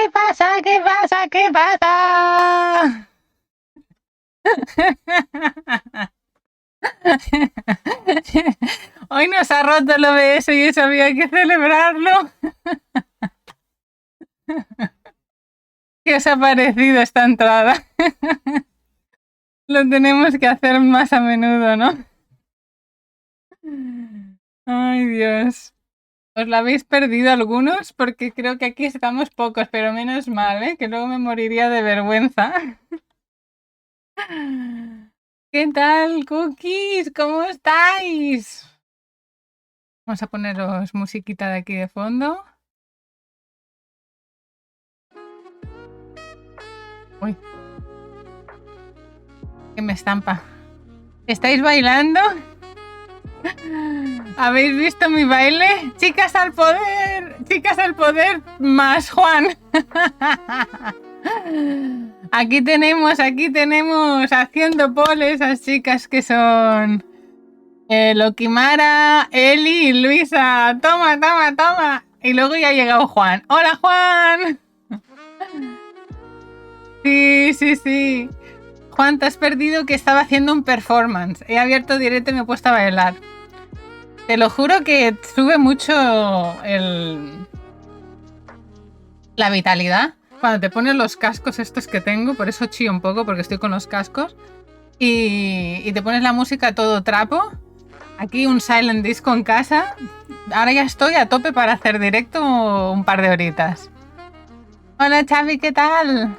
¿Qué pasa? ¿Qué pasa? ¿Qué pasa? Hoy nos ha roto el OBS y eso había que celebrarlo. ¿Qué os ha parecido esta entrada? Lo tenemos que hacer más a menudo, ¿no? Ay, Dios. ¿Os la habéis perdido algunos? Porque creo que aquí estamos pocos, pero menos mal, ¿eh? Que luego me moriría de vergüenza. ¿Qué tal, cookies? ¿Cómo estáis? Vamos a poneros musiquita de aquí de fondo. Uy. Que me estampa. ¿Estáis bailando? ¿Habéis visto mi baile? Chicas al poder. Chicas al poder más Juan. Aquí tenemos haciendo pole esas chicas que son Lokimara, Eli y Luisa. Toma, toma, toma. Y luego ya ha llegado Juan. ¡Hola, Juan! Sí, sí, sí. Juan, te has perdido que estaba haciendo un performance. He abierto directo y me he puesto a bailar. Te lo juro que sube mucho la vitalidad. Cuando te pones los cascos estos que tengo, por eso chío un poco, porque estoy con los cascos, y te pones la música a todo trapo. Aquí un silent disco en casa. Ahora ya estoy a tope para hacer directo un par de horitas. Hola, Xavi, ¿qué tal?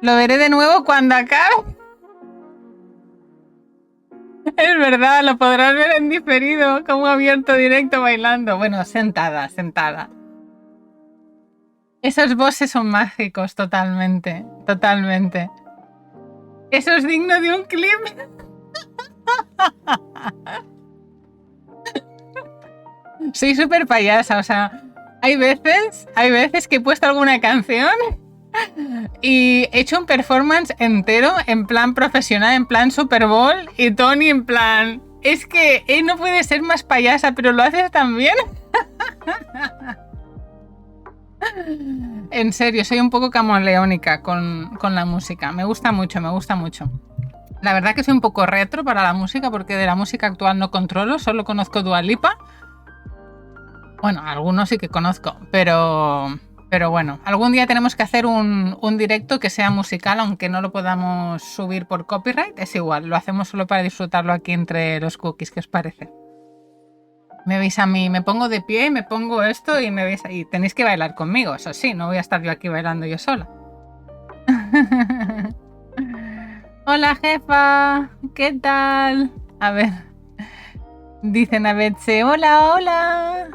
Lo veré de nuevo cuando acabe. Es verdad, lo podrás ver en diferido, como abierto directo bailando. Bueno, sentada, sentada. Esos bosses son mágicos, totalmente, totalmente. Eso es digno de un clip. Soy súper payasa, o sea, hay veces que he puesto alguna canción y he hecho un performance entero en plan profesional, en plan Super Bowl, y Tony en plan, es que no puede ser más payasa, pero lo haces tan bien. En serio, soy un poco camaleónica con la música. Me gusta mucho, me gusta mucho. La verdad que soy un poco retro para la música, porque de la música actual no controlo, solo conozco Dua Lipa. Bueno, algunos sí que conozco, pero bueno, algún día tenemos que hacer un directo que sea musical, aunque no lo podamos subir por copyright, es igual, lo hacemos solo para disfrutarlo aquí entre los cookies, ¿qué os parece? Me veis a mí, me pongo de pie, me pongo esto y me veis ahí. Tenéis que bailar conmigo, eso sí, no voy a estar yo aquí bailando yo sola. Hola, jefa, ¿qué tal? A ver, dicen a Betse, hola, hola,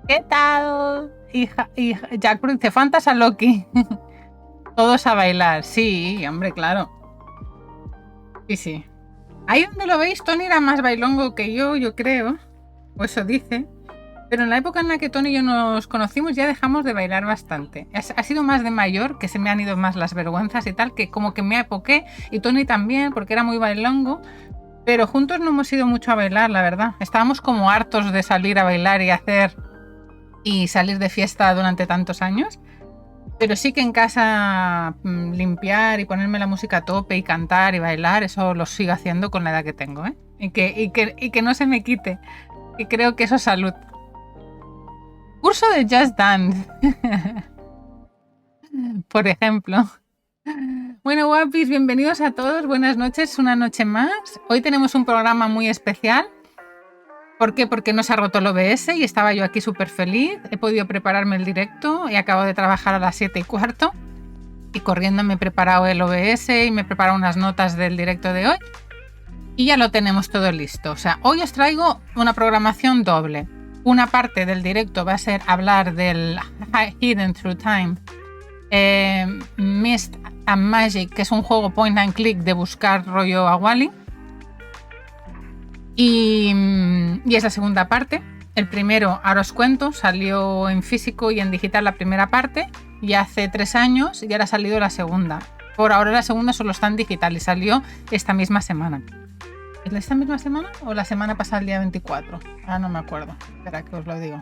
¿qué tal? Hija, Jack dice, Fantas Loki. Todos a bailar, sí, hombre, claro. Sí, sí. Ahí donde lo veis, Tony era más bailongo que yo creo. O eso dice. Pero en la época en la que Tony y yo nos conocimos ya dejamos de bailar bastante. Ha sido más de mayor, que se me han ido más las vergüenzas y tal, que como que me apoqué, y Tony también, porque era muy bailongo. Pero juntos no hemos ido mucho a bailar, la verdad. Estábamos como hartos de salir a bailar y salir de fiesta durante tantos años. Pero sí que en casa limpiar y ponerme la música a tope y cantar y bailar, eso lo sigo haciendo con la edad que tengo, ¿eh? Y que no se me quite. Y creo que eso es salud. Curso de Just Dance. Por ejemplo. Bueno, guapis, bienvenidos a todos. Buenas noches, una noche más. Hoy tenemos un programa muy especial. ¿Por qué? Porque no se ha roto el OBS y estaba yo aquí súper feliz. He podido prepararme el directo y acabo de trabajar a las 7:15. Y corriendo me he preparado el OBS y me he preparado unas notas del directo de hoy. Y ya lo tenemos todo listo. O sea, hoy os traigo una programación doble. Una parte del directo va a ser hablar del Hidden Through Time, Mist and Magic, que es un juego point and click de buscar rollo a Wall-E. Y es la segunda parte. El primero, ahora os cuento, salió en físico y en digital la primera parte, y hace 3 años, y ahora ha salido la segunda. Por ahora la segunda solo está en digital y salió esta misma semana. ¿Es esta misma semana o la semana pasada, el día 24? Ah, no me acuerdo. Espera que os lo digo.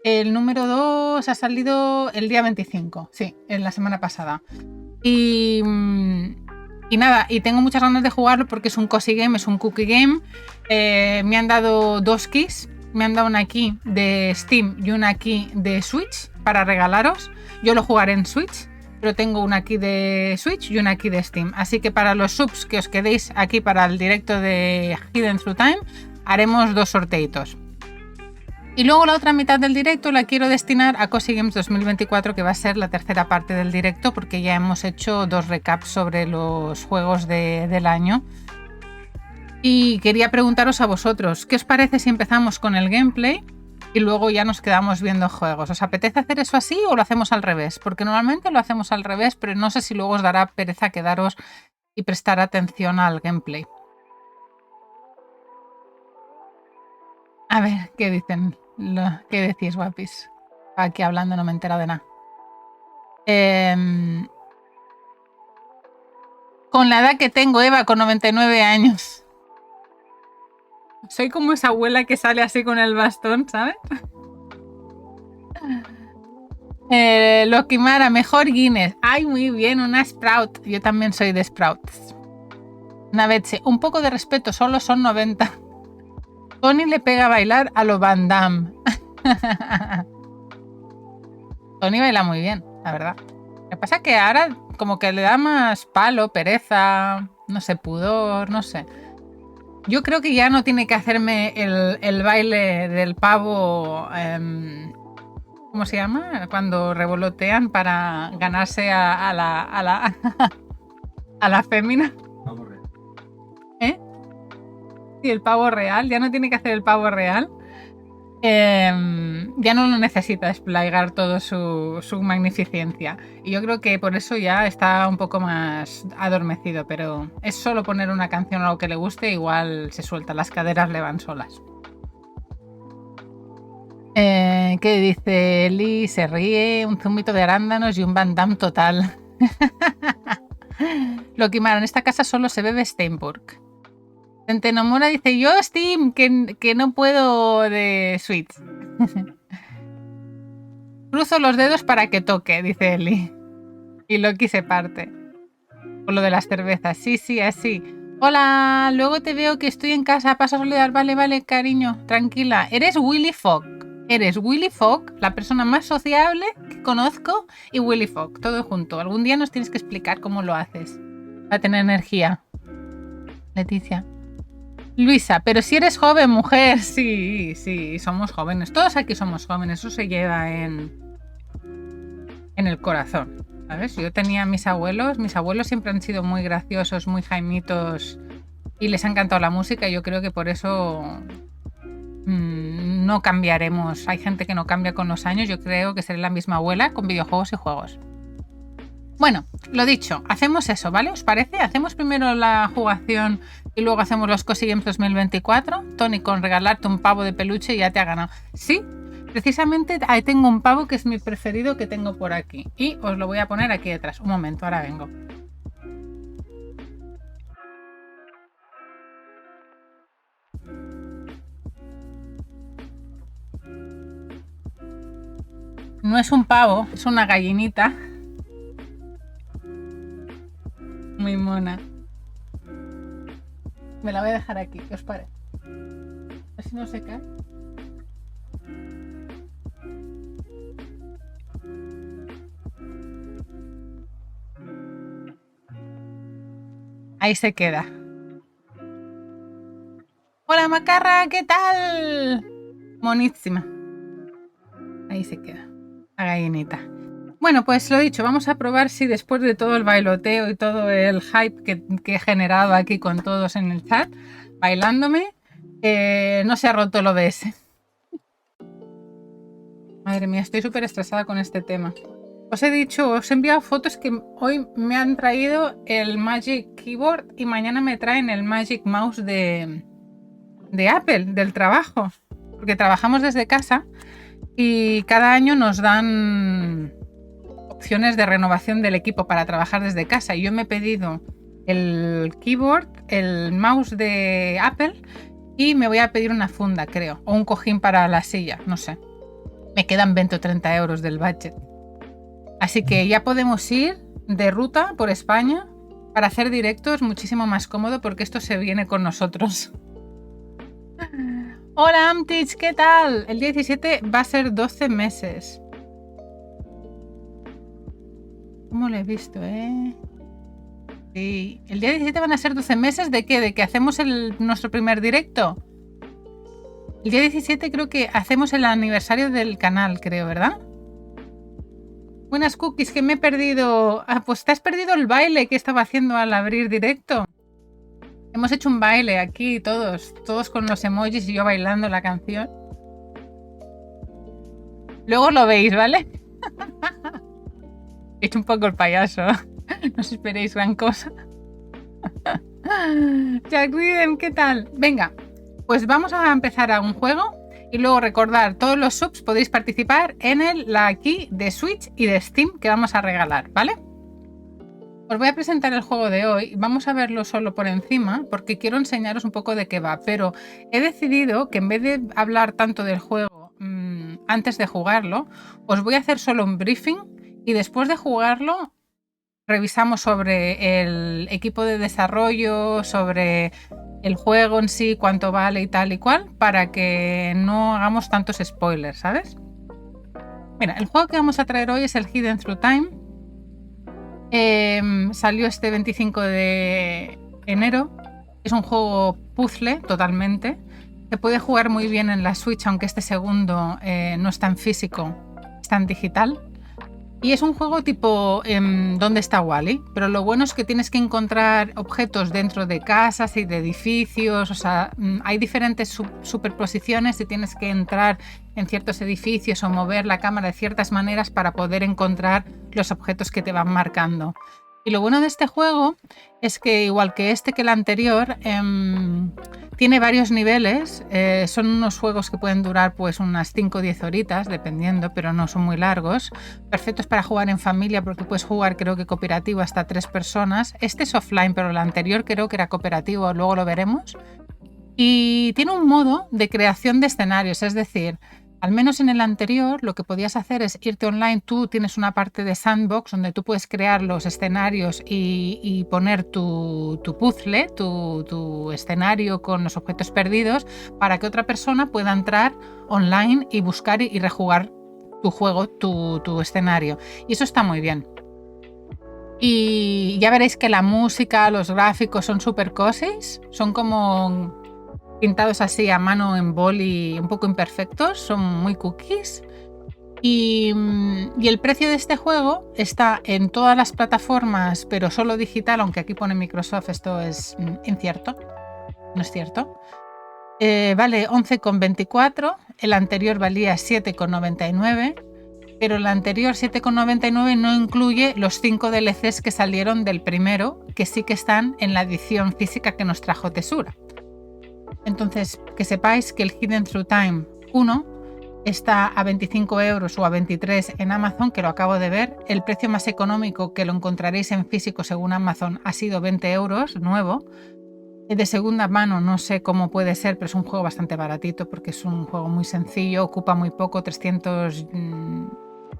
El número 2 ha salido el día 25, sí, en la semana pasada. Y nada, y tengo muchas ganas de jugarlo porque es un cozy game, es un cookie game. Me han dado 2 keys, me han dado una key de Steam y una key de Switch para regalaros. Yo lo jugaré en Switch, pero tengo una key de Switch y una key de Steam. Así que para los subs que os quedéis aquí para el directo de Hidden Through Time, haremos 2 sorteitos. Y luego la otra mitad del directo la quiero destinar a Cozy Games 2024, que va a ser la tercera parte del directo, porque ya hemos hecho 2 recaps sobre los juegos del año. Y quería preguntaros a vosotros, ¿qué os parece si empezamos con el gameplay y luego ya nos quedamos viendo juegos? ¿Os apetece hacer eso así o lo hacemos al revés? Porque normalmente lo hacemos al revés, pero no sé si luego os dará pereza quedaros y prestar atención al gameplay. A ver, ¿qué dicen? ¿Qué decís, guapis? Aquí hablando no me he enterado de nada. Con la edad que tengo, Eva, con 99 años. Soy como esa abuela que sale así con el bastón, ¿sabes? Lokimara, mejor Guinness. Ay, muy bien, una Sprout. Yo también soy de Sprouts. Navetze, un poco de respeto, solo son 90. Tony le pega a bailar a lo Van Damme. Tony baila muy bien, la verdad. Lo que pasa es que ahora como que le da más palo, pereza, no sé, pudor, no sé. Yo creo que ya no tiene que hacerme el baile del pavo, ¿cómo se llama? Cuando revolotean para ganarse a la a la fémina. Pavo real. ¿Eh? Sí, el pavo real. Ya no tiene que hacer el pavo real. Ya no lo necesita desplegar todo su magnificencia. Y yo creo que por eso ya está un poco más adormecido, pero es solo poner una canción o algo que le guste, igual se suelta, las caderas le van solas. ¿Qué dice Eli? Se ríe, un zumito de arándanos y un Van Damme total. Lokimara, en esta casa solo se bebe Steinburg. Tentenomora dice, yo Steam, que no puedo de Switch. Cruzo los dedos para que toque, dice Eli. Y Loki se parte. Por lo de las cervezas. Sí, así. Hola, luego te veo que estoy en casa. Paso a saludar. Vale, cariño. Tranquila. Eres Willy Fogg. Eres Willy Fogg, la persona más sociable que conozco, y Willy Fogg. Todo junto. Algún día nos tienes que explicar cómo lo haces. Para tener energía. Leticia. Luisa, pero si eres joven, mujer. Sí, somos jóvenes. Todos aquí somos jóvenes. Eso se lleva en el corazón, ¿sabes? Yo tenía mis abuelos siempre han sido muy graciosos, muy jaimitos y les ha encantado la música y yo creo que por eso no cambiaremos. Hay gente que no cambia con los años, yo creo que seré la misma abuela con videojuegos y juegos. Bueno, lo dicho, hacemos eso, ¿vale? ¿Os parece? Hacemos primero la jugación y luego hacemos los Cozy Games 2024. Tony, con regalarte un pavo de peluche ya te ha ganado. Sí, precisamente ahí tengo un pavo que es mi preferido que tengo por aquí. Y os lo voy a poner aquí detrás. Un momento, ahora vengo. No es un pavo, es una gallinita. Muy mona. Me la voy a dejar aquí, ¿qué os parece? A ver si no se cae. Ahí se queda. Hola Macarra, ¿qué tal? Monísima. Ahí se queda. La gallinita. Bueno, pues lo dicho, vamos a probar si después de todo el bailoteo y todo el hype que he generado aquí con todos en el chat, bailándome, no se ha roto el OBS. Madre mía, estoy súper estresada con este tema. Os he dicho, os he enviado fotos que hoy me han traído el Magic Keyboard y mañana me traen el Magic Mouse de Apple, del trabajo. Porque trabajamos desde casa y cada año nos dan opciones de renovación del equipo para trabajar desde casa. Y yo me he pedido el keyboard, el mouse de Apple y me voy a pedir una funda, creo. O un cojín para la silla, no sé. Me quedan 20 o 30 euros del budget. Así que ya podemos ir de ruta por España para hacer directos muchísimo más cómodo porque esto se viene con nosotros. Hola Amtich, ¿qué tal? El día 17 va a ser 12 meses. ¿Cómo lo he visto, Sí, el día 17 van a ser 12 meses ¿de qué? ¿De que hacemos nuestro primer directo? El día 17 creo que hacemos el aniversario del canal, creo, ¿verdad? Buenas cookies, que me he perdido. Ah, pues te has perdido el baile que estaba haciendo al abrir directo. Hemos hecho un baile aquí todos con los emojis y yo bailando la canción. Luego lo veis, ¿vale? He hecho un poco el payaso. No os esperéis gran cosa. Jack Riden, ¿qué tal? Venga, pues vamos a empezar a un juego y luego recordar, todos los subs podéis participar en la key de Switch y de Steam que vamos a regalar, ¿vale? Os voy a presentar el juego de hoy, vamos a verlo solo por encima porque quiero enseñaros un poco de qué va, pero he decidido que en vez de hablar tanto del juego antes de jugarlo, os voy a hacer solo un briefing y después de jugarlo revisamos sobre el equipo de desarrollo, sobre el juego en sí, cuánto vale y tal y cual, para que no hagamos tantos spoilers, ¿sabes? Mira, el juego que vamos a traer hoy es el Hidden Through Time. Salió este 25 de enero. Es un juego puzzle totalmente. Se puede jugar muy bien en la Switch, aunque este segundo no está en físico, está en digital. Y es un juego tipo ¿Dónde está Wall-E? Pero lo bueno es que tienes que encontrar objetos dentro de casas y de edificios. O sea, hay diferentes superposiciones y tienes que entrar en ciertos edificios o mover la cámara de ciertas maneras para poder encontrar los objetos que te van marcando. Y lo bueno de este juego es que, igual que el anterior, tiene varios niveles. Son unos juegos que pueden durar pues unas 5 o 10 horitas, dependiendo, pero no son muy largos. Perfectos para jugar en familia porque puedes jugar, creo que cooperativo, hasta 3 personas. Este es offline, pero el anterior creo que era cooperativo, luego lo veremos. Y tiene un modo de creación de escenarios, es decir, al menos en el anterior lo que podías hacer es irte online. Tú tienes una parte de sandbox donde tú puedes crear los escenarios y poner tu puzzle, tu escenario con los objetos perdidos para que otra persona pueda entrar online y buscar y rejugar tu juego, tu escenario. Y eso está muy bien. Y ya veréis que la música, los gráficos son súper cosis, son como pintados así a mano en boli, un poco imperfectos, son muy cookies. Y el precio de este juego está en todas las plataformas, pero solo digital, aunque aquí pone Microsoft, esto es incierto, no es cierto. Vale 11,24, el anterior valía 7,99, pero el anterior 7,99 no incluye los 5 DLCs que salieron del primero, que sí que están en la edición física que nos trajo Tesura. Entonces, que sepáis que el Hidden Through Time 1 está a 25 euros o a 23 en Amazon, que lo acabo de ver. El precio más económico que lo encontraréis en físico según Amazon ha sido 20 euros, nuevo. De segunda mano no sé cómo puede ser, pero es un juego bastante baratito porque es un juego muy sencillo, ocupa muy poco, 300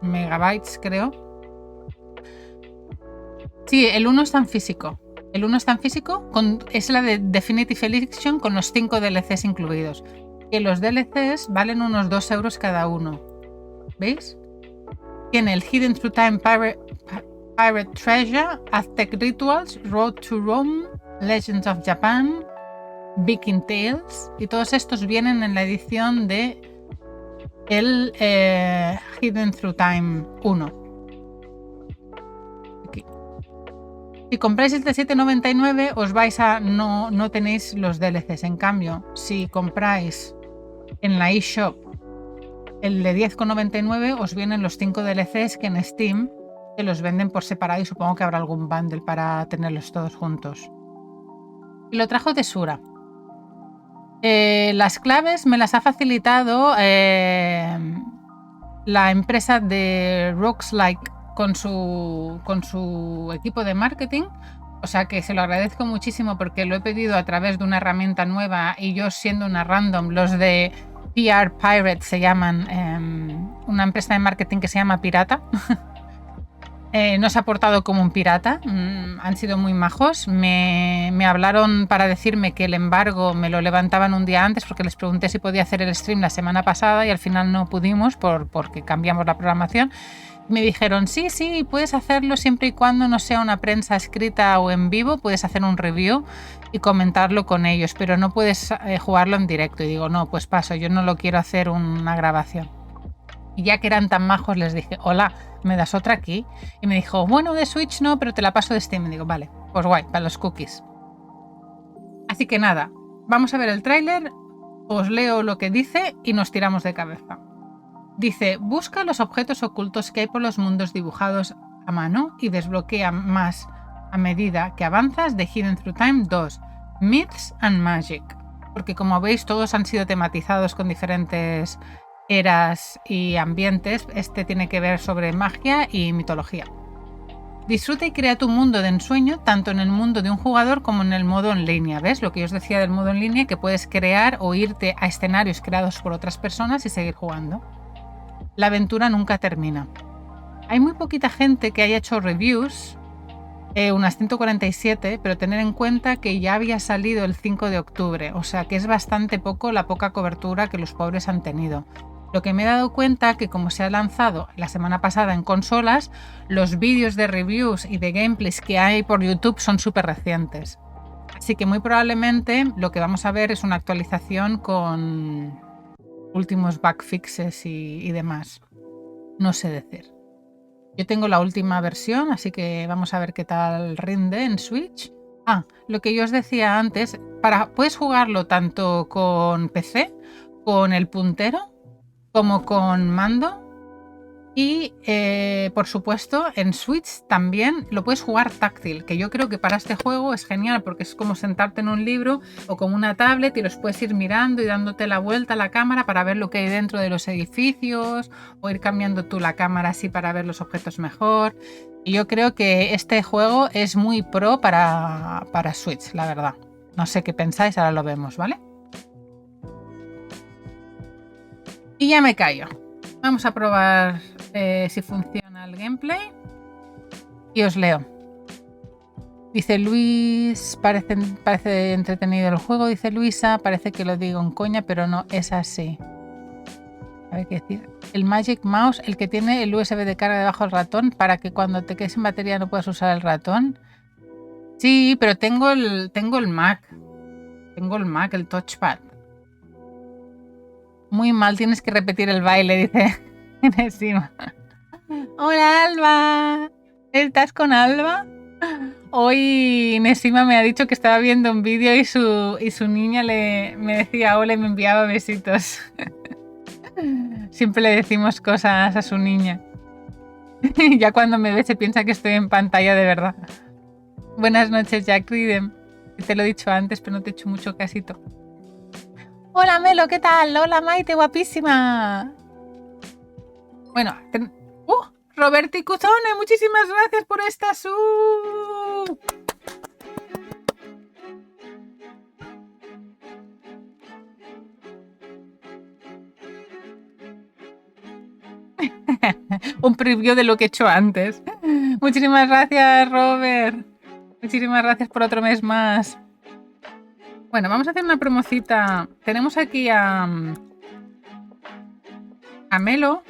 megabytes creo. Sí, el 1 está en físico. El 1 está en físico, es la de Definitive Edition con los 5 DLCs incluidos. Que los DLCs valen unos 2 euros cada uno. ¿Veis? Tiene el Hidden Through Time Pirate Treasure, Aztec Rituals, Road to Rome, Legends of Japan, Viking Tales. Y todos estos vienen en la edición de el Hidden Through Time 1. Si compráis el de 7,99 os vais a no tenéis los DLCs. En cambio, si compráis en la eShop el de 10,99 os vienen los 5 DLCs que en Steam se los venden por separado y supongo que habrá algún bundle para tenerlos todos juntos. Y lo trajo Tesura. Las claves me las ha facilitado la empresa de Roguelike con su equipo de marketing, o sea que se lo agradezco muchísimo porque lo he pedido a través de una herramienta nueva y yo siendo una random, los de PR Pirate se llaman, una empresa de marketing que se llama Pirata. No se ha portado como un pirata, han sido muy majos. Me hablaron para decirme que el embargo me lo levantaban un día antes porque les pregunté si podía hacer el stream la semana pasada y al final no pudimos porque cambiamos la programación. Me dijeron, sí, puedes hacerlo siempre y cuando no sea una prensa escrita o en vivo, puedes hacer un review y comentarlo con ellos, pero no puedes jugarlo en directo. Y digo, no, pues paso, yo no lo quiero hacer una grabación. Y ya que eran tan majos les dije, hola, ¿me das otra aquí? Y me dijo, bueno, de Switch no, pero te la paso de Steam. Y digo, vale, pues guay, para los cookies. Así que nada, vamos a ver el tráiler, os leo lo que dice y nos tiramos de cabeza. Dice, busca los objetos ocultos que hay por los mundos dibujados a mano y desbloquea más a medida que avanzas de Hidden Through Time 2, Myths and Magic. Porque como veis todos han sido tematizados con diferentes eras y ambientes. Este tiene que ver sobre magia y mitología. Disfruta y crea tu mundo de ensueño tanto en el mundo de un jugador como en el modo en línea. ¿Ves? Lo que yo os decía del modo en línea, que puedes crear o irte a escenarios creados por otras personas y seguir jugando. La aventura nunca termina. Hay muy poquita gente que haya hecho reviews, unas 147, pero tener en cuenta que ya había salido el 5 de octubre, o sea que es bastante poco la poca cobertura que los pobres han tenido. Lo que me he dado cuenta que como se ha lanzado la semana pasada en consolas, los vídeos de reviews y de gameplays que hay por YouTube son súper recientes. Así que muy probablemente lo que vamos a ver es una actualización con últimos bug fixes y demás. No sé decir. Yo tengo la última versión, así que vamos a ver qué tal rinde en Switch. Lo que yo os decía antes, puedes jugarlo tanto con PC, con el puntero, como con mando y por supuesto en Switch también lo puedes jugar táctil, que yo creo que para este juego es genial porque es como sentarte en un libro o como una tablet y los puedes ir mirando y dándote la vuelta a la cámara para ver lo que hay dentro de los edificios o ir cambiando tú la cámara así para ver los objetos mejor. Y yo creo que este juego es muy pro para Switch, la verdad. No sé qué pensáis, ahora lo vemos, ¿vale? Y ya me callo. Vamos a probar si funciona el gameplay. Y os leo. Dice Luis, parece entretenido el juego, dice Luisa, parece que lo digo en coña, pero no es así. A ver qué decir. El Magic Mouse, el que tiene el USB de carga debajo del ratón, para que cuando te quedes sin batería no puedas usar el ratón. Sí, pero tengo el Mac. Tengo el Mac, el touchpad. Muy mal, tienes que repetir el baile, dice encima. Hola Alba, ¿estás con Alba? Hoy Nesima me ha dicho que estaba viendo un vídeo y su niña me decía hola y me enviaba besitos. Siempre le decimos cosas a su niña. Ya cuando me ve se piensa que estoy en pantalla de verdad. Buenas noches, Jack Ridem. Te lo he dicho antes, pero no te he hecho mucho casito. Hola Melo, ¿qué tal? Hola Maite, guapísima. Bueno, Roberti Cuzone, muchísimas gracias por esta sub. Un preview de lo que he hecho antes. Muchísimas gracias, Robert. Muchísimas gracias por otro mes más. Bueno, vamos a hacer una promocita. Tenemos aquí a Melo.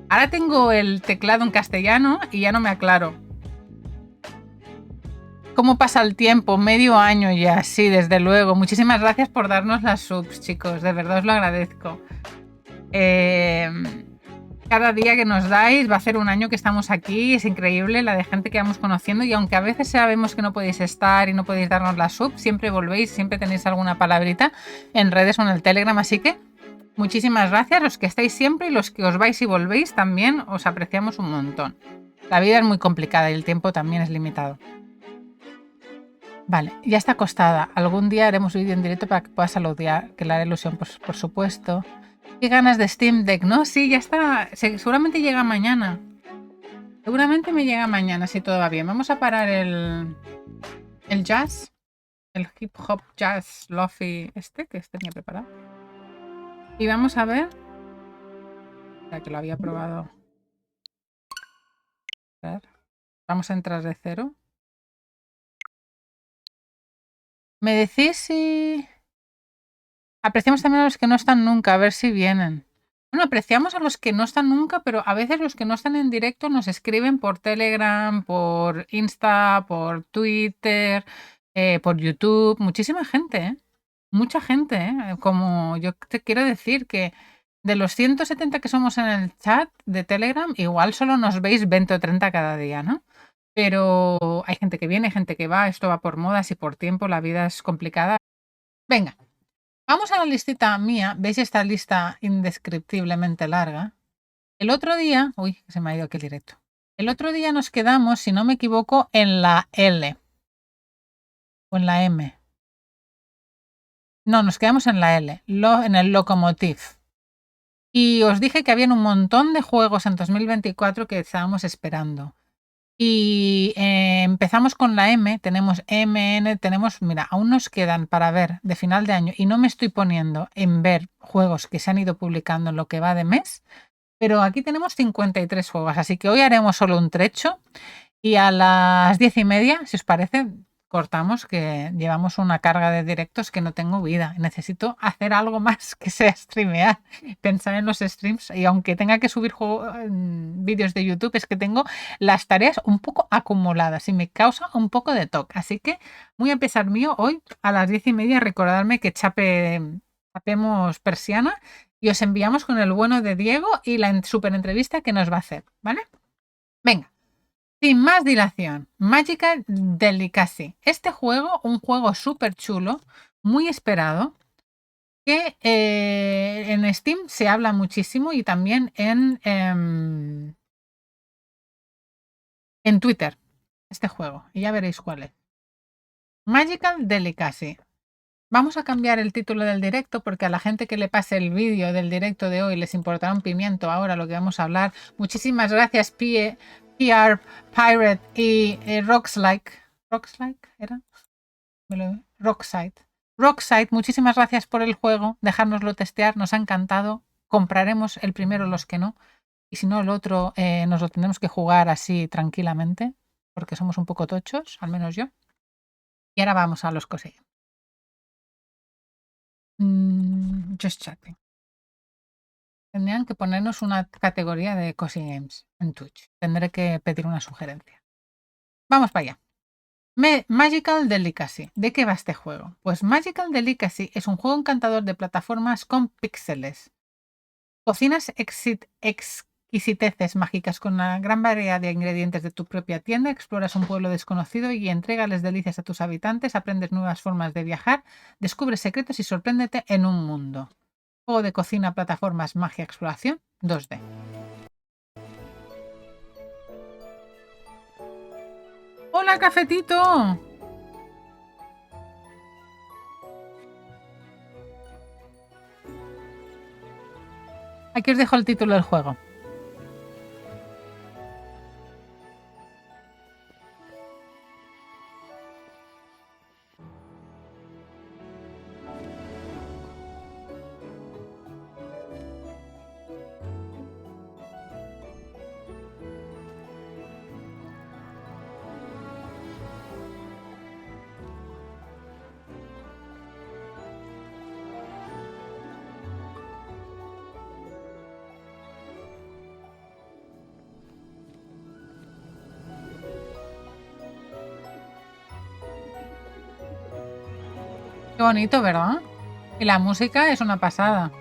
Ahora tengo el teclado en castellano y ya no me aclaro. ¿Cómo pasa el tiempo? Medio año ya, sí, desde luego. Muchísimas gracias por darnos las subs, chicos. De verdad os lo agradezco. Cada día que nos dais va a ser un año que estamos aquí. Es increíble la de gente que vamos conociendo. Y aunque a veces sabemos que no podéis estar y no podéis darnos la sub, siempre volvéis, siempre tenéis alguna palabrita en redes o en el Telegram. Así que muchísimas gracias, los que estáis siempre y los que os vais y volvéis también, os apreciamos un montón. La vida es muy complicada y el tiempo también es limitado. Vale, ya está acostada. Algún día haremos vídeo en directo para que puedas saludar, que le haré ilusión, por supuesto. Qué ganas de Steam Deck, ¿no? Sí, ya está. Seguramente llega mañana. Seguramente me llega mañana, si todo va bien. Vamos a parar el jazz. El hip hop jazz lofi que tenía preparado. Y vamos a ver. Ya que lo había probado. A ver. Vamos a entrar de cero. Me decís si apreciamos también a los que no están nunca, a ver si vienen. Bueno, apreciamos a los que no están nunca, pero a veces los que no están en directo nos escriben por Telegram, por Insta, por Twitter, por YouTube. Muchísima gente, ¿eh? Mucha gente, ¿eh? Como yo te quiero decir que de los 170 que somos en el chat de Telegram, igual solo nos veis 20 o 30 cada día, ¿no? Pero hay gente que viene, gente que va, esto va por modas y por tiempo, la vida es complicada. Venga, vamos a la listita mía. ¿Veis esta lista indescriptiblemente larga? El otro día, uy, se me ha ido aquí el directo. El otro día nos quedamos, si no me equivoco, en la L o en la M. No, nos quedamos en la L, en el Locomotive. Y os dije que habían un montón de juegos en 2024 que estábamos esperando. Y empezamos con la M, tenemos MN, tenemos, mira, aún nos quedan para ver de final de año y no me estoy poniendo en ver juegos que se han ido publicando en lo que va de mes, pero aquí tenemos 53 juegos, así que hoy haremos solo un trecho y a las 10:30, si os parece, cortamos, que llevamos una carga de directos que no tengo vida. Necesito hacer algo más que sea streamear, pensar en los streams y aunque tenga que subir vídeos de YouTube, es que tengo las tareas un poco acumuladas y me causa un poco de toque. Así que muy a pesar mío, hoy a las 10:30 recordarme que chapemos persiana y os enviamos con el bueno de Diego y la super entrevista que nos va a hacer, ¿vale? Venga. Sin más dilación, Magical Delicacy. Este juego, un juego súper chulo, muy esperado, que en Steam se habla muchísimo y también en Twitter, este juego, y ya veréis cuál es. Magical Delicacy. Vamos a cambiar el título del directo porque a la gente que le pase el vídeo del directo de hoy les importará un pimiento ahora lo que vamos a hablar. Muchísimas gracias, PR Pirate y Rockslike. ¿Rockslike era? Rockside, muchísimas gracias por el juego. Dejárnoslo testear, nos ha encantado. Compraremos el primero, los que no. Y si no, el otro nos lo tendremos que jugar así tranquilamente porque somos un poco tochos, al menos yo. Y ahora vamos a los cosillas. Just chatting. Tendrían que ponernos una categoría de Cozy Games en Twitch. Tendré que pedir una sugerencia. Vamos para allá. Magical Delicacy. ¿De qué va este juego? Pues Magical Delicacy es un juego encantador de plataformas con píxeles. Cocinas exquisiteces mágicas con una gran variedad de ingredientes de tu propia tienda, exploras un pueblo desconocido y entrégales delicias a tus habitantes, aprendes nuevas formas de viajar, descubres secretos y sorpréndete en un mundo. Juego de cocina, plataformas, magia, exploración, 2D. ¡Hola, cafetito! Aquí os dejo el título del juego. Qué bonito, ¿verdad? Y la música es una pasada.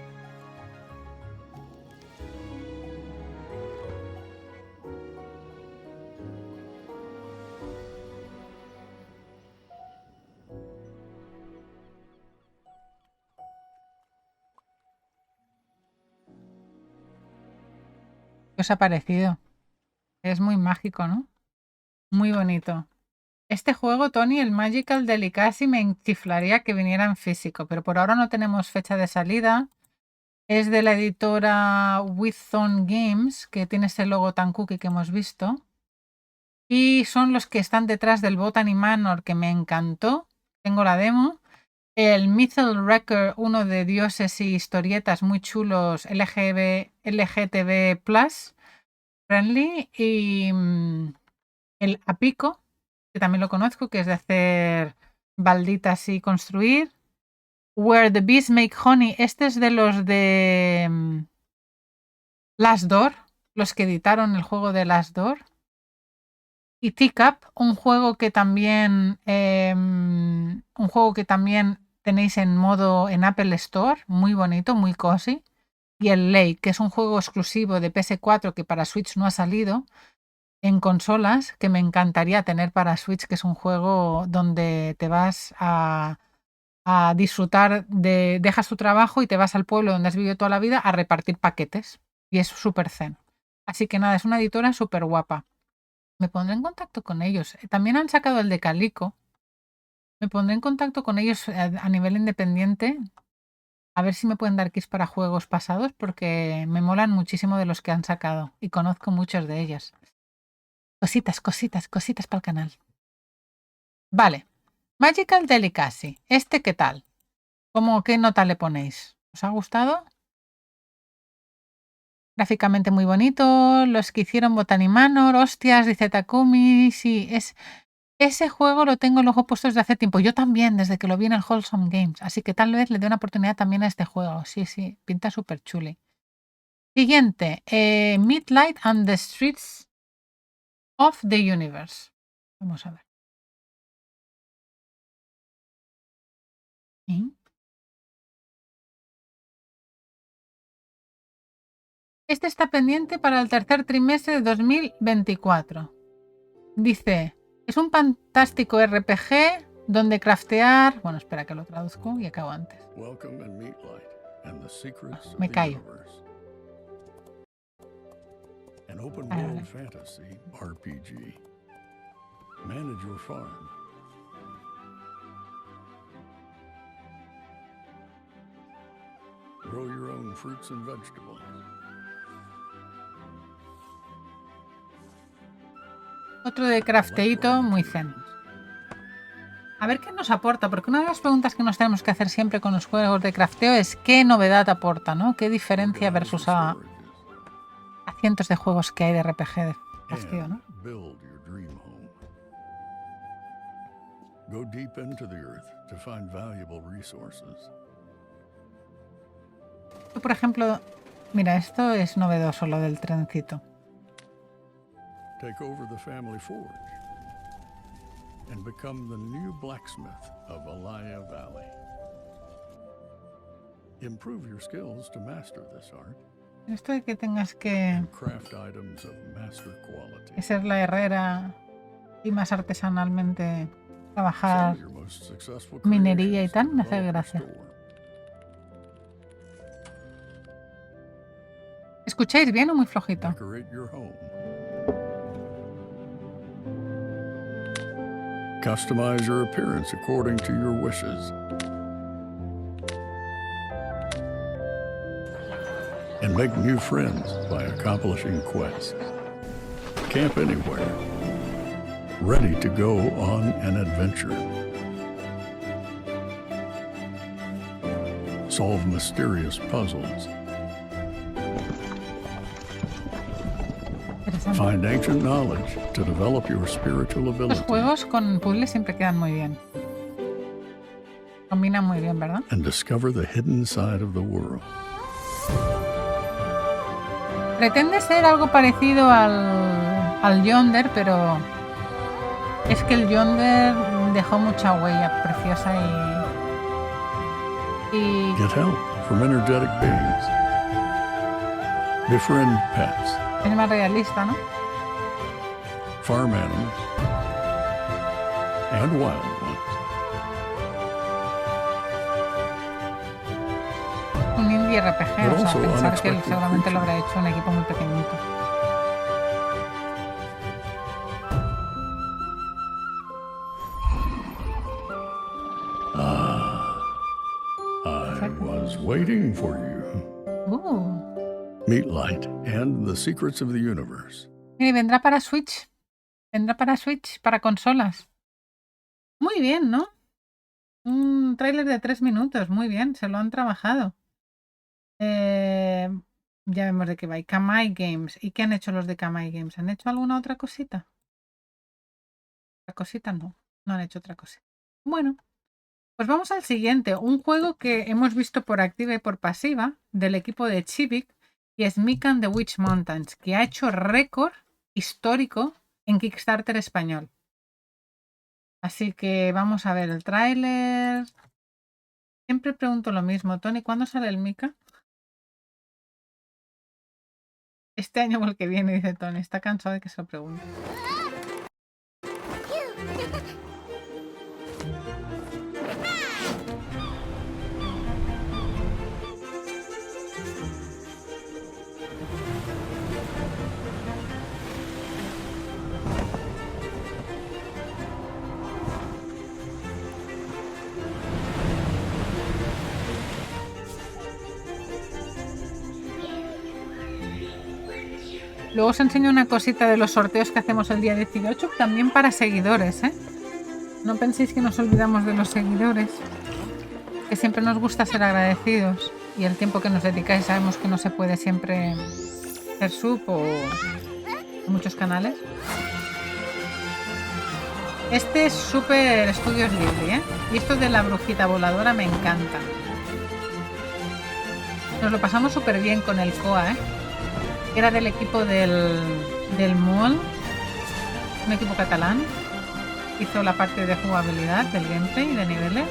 ¿Qué os ha parecido? Es muy mágico, ¿no? Muy bonito. Este juego, Tony, el Magical Delicacy, me enchiflaría que viniera en físico, pero por ahora no tenemos fecha de salida. Es de la editora Withzone Games, que tiene ese logo tan cookie que hemos visto. Y son los que están detrás del Botany Manor, que me encantó. Tengo la demo. El Mythal Wrecker, uno de dioses y historietas muy chulos, LGTB Plus friendly, y el Apico, que también lo conozco, que es de hacer balditas y construir. Where the Bees Make Honey, este es de los de Last Door, los que editaron el juego de Last Door. Y Teacup, un juego que también tenéis en modo en Apple Store, muy bonito, muy cozy. Y el Lake, que es un juego exclusivo de PS4 que para Switch no ha salido en consolas, que me encantaría tener para Switch, que es un juego donde te vas a disfrutar dejas tu trabajo y te vas al pueblo donde has vivido toda la vida a repartir paquetes. Y es súper zen. Así que nada, es una editora súper guapa. Me pondré en contacto con ellos. También han sacado el de Calico. Me pondré en contacto con ellos a nivel independiente. A ver si me pueden dar kits para juegos pasados porque me molan muchísimo de los que han sacado y conozco muchos de ellos. Cositas para el canal. Vale. Magical Delicacy. ¿Qué tal? ¿Qué nota le ponéis? ¿Os ha gustado? Gráficamente muy bonito. Los que hicieron Botany Manor. Hostias, dice Takumi. Sí, ese juego lo tengo en los ojos puestos desde hace tiempo. Yo también, desde que lo vi en el Wholesome Games. Así que tal vez le dé una oportunidad también a este juego. Sí, pinta súper chuli. Siguiente. Midlight and the Streets of the Universe. Vamos a ver. ¿Sí? Este está pendiente para el tercer trimestre de 2024. Dice, es un fantástico RPG donde craftear... Bueno, espera que lo traduzco y acabo antes. Me callo. An open world fantasy RPG. Manage your farm. Grow your own fruits and vegetables. Otro de crafteito muy zen. A ver qué nos aporta, porque una de las preguntas que nos tenemos que hacer siempre con los juegos de crafteo es qué novedad aporta, ¿no? ¿Qué diferencia versus a cientos de juegos que hay de RPG de crafteo, ¿no? Go deep into the earth to find valuable resources. Por ejemplo, mira, esto es novedoso, lo del trencito. Take over the family forge and become the new blacksmith of Alaya Valley. Improve your skills to master this art. Esto de que tengas que ser la herrera y más artesanalmente trabajar minería y tal, me hace gracia. ¿Escucháis bien o muy flojito? Customize your appearance according to your wishes. And make new friends by accomplishing quests. Camp anywhere. Ready to go on an adventure. Solve mysterious puzzles. Find ancient knowledge to develop your spiritual ability. Los juegos con puzzles siempre quedan muy bien. Combinan muy bien, ¿verdad? And discover the hidden side of the world. Pretende ser algo parecido al Yonder, pero es que el Yonder dejó mucha huella preciosa y... Get help from energetic beings. Befriend pets. Es más realista, ¿no? Farm animals. And wild ones. Un indie RPG, o sea, pensar que seguramente lo habrá hecho un equipo muy pequeñito. I was waiting for you. Meatlight and the Secrets of the Universe. Mire, vendrá para Switch. Vendrá para Switch, para consolas. Muy bien, ¿no? Un tráiler de 3 minutos, muy bien, se lo han trabajado. Ya vemos de qué va. Y Kamai Games. ¿Y qué han hecho los de Kamai Games? ¿Han hecho alguna otra cosita? Otra cosita no, no han hecho otra cosa. Bueno, pues vamos al siguiente. Un juego que hemos visto por activa y por pasiva del equipo de Chivik y es Mick and the Witch Mountains, que ha hecho récord histórico en Kickstarter español. Así que vamos a ver el tráiler. Siempre pregunto lo mismo, Tony, ¿cuándo sale el Mika? Este año o el que viene, dice Tony. Está cansado de que se lo pregunte. Luego os enseño una cosita de los sorteos que hacemos el día 18, también para seguidores, ¿eh? No penséis que nos olvidamos de los seguidores, que siempre nos gusta ser agradecidos y el tiempo que nos dedicáis sabemos que no se puede siempre ser sub o en muchos canales. Este es Super Studios Ghibli, ¿eh? Y esto de la brujita voladora me encanta. Nos lo pasamos súper bien con el Koa, ¿eh? Era del equipo del MOL, un equipo catalán. Hizo la parte de jugabilidad, del gameplay, de niveles.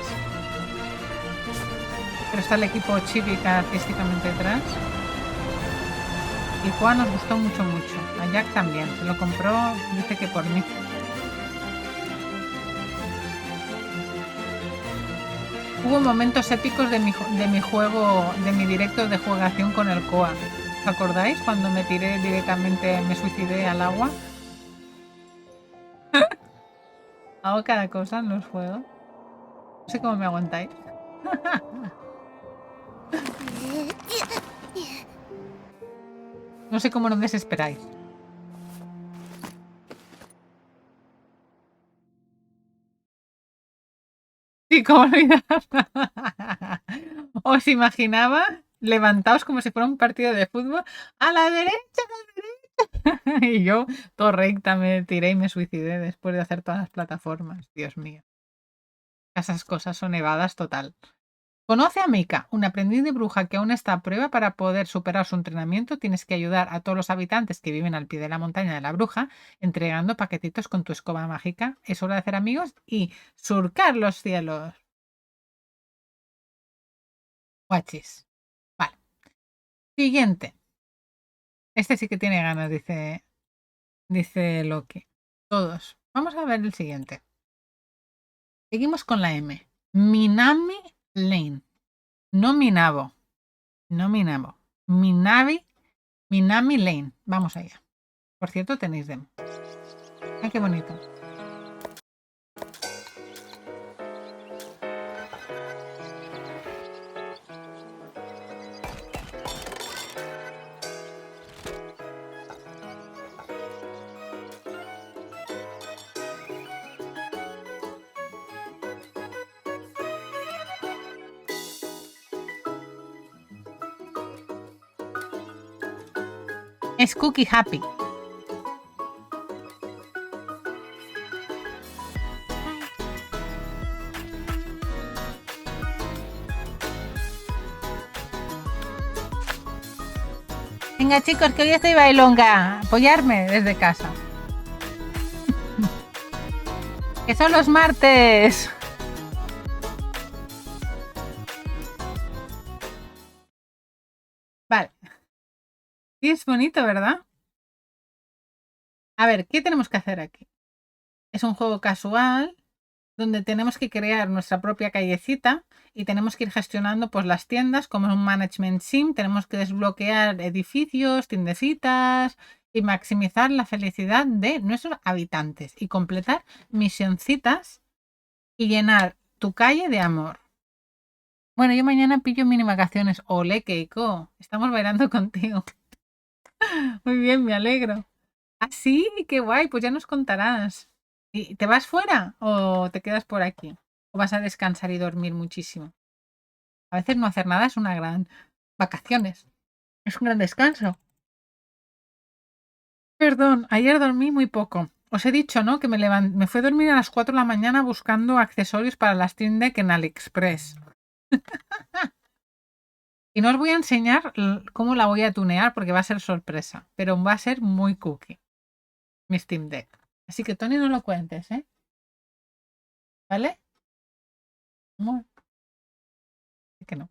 Pero está el equipo Chivik artísticamente detrás. Y Koa nos gustó mucho, mucho. A Jack también. Se lo compró, dice que por mí. Hubo momentos épicos de mi juego, de mi directo de jugación con el Koa. ¿Os acordáis? Cuando me tiré directamente, me suicidé al agua. Hago cada cosa en los juegos. No sé cómo me aguantáis. No sé cómo no me desesperáis. Sí, cómo olvidar. Os imaginaba levantaos como si fuera un partido de fútbol. ¡A la derecha, a la derecha! Y yo, todo recta, me tiré y me suicidé después de hacer todas las plataformas. Dios mío. Esas cosas son nevadas total. Conoce a Mika, un aprendiz de bruja que aún está a prueba. Para poder superar su entrenamiento tienes que ayudar a todos los habitantes que viven al pie de la montaña de la bruja, entregando paquetitos con tu escoba mágica. Es hora de hacer amigos y surcar los cielos. Guachis. Vale. Siguiente. Este sí que tiene ganas, dice Loki. Todos. Vamos a ver el siguiente. Seguimos con la M. Minami Lane. No Minabo. No Minabo. Minami Lane. Vamos allá. Por cierto, tenéis demo. Ay, qué bonito. Es Cookie Happy. Venga, chicos, que hoy estoy bailonga. Apoyarme desde casa. Que son los martes. Vale. Sí, es bonito, ¿verdad? A ver, ¿qué tenemos que hacer aquí? Es un juego casual donde tenemos que crear nuestra propia callecita y tenemos que ir gestionando pues las tiendas como un management sim. Tenemos que desbloquear edificios, tiendecitas y maximizar la felicidad de nuestros habitantes y completar misioncitas y llenar tu calle de amor. Bueno, yo mañana pillo mini vacaciones. Ole, Keiko, estamos bailando contigo. Muy bien, me alegro. Ah, sí, qué guay, pues ya nos contarás. ¿Y te vas fuera o te quedas por aquí? ¿O vas a descansar y dormir muchísimo? A veces no hacer nada es una gran vacaciones. Es un gran descanso. Perdón, ayer dormí muy poco. Os he dicho, ¿no? Que me fui a dormir a las 4 de la mañana buscando accesorios para la Steam Deck en AliExpress. Y no os voy a enseñar cómo la voy a tunear porque va a ser sorpresa. Pero va a ser muy cookie mi Steam Deck. Así que Tony, no lo cuentes, ¿eh? ¿Vale? Amor. Así que no.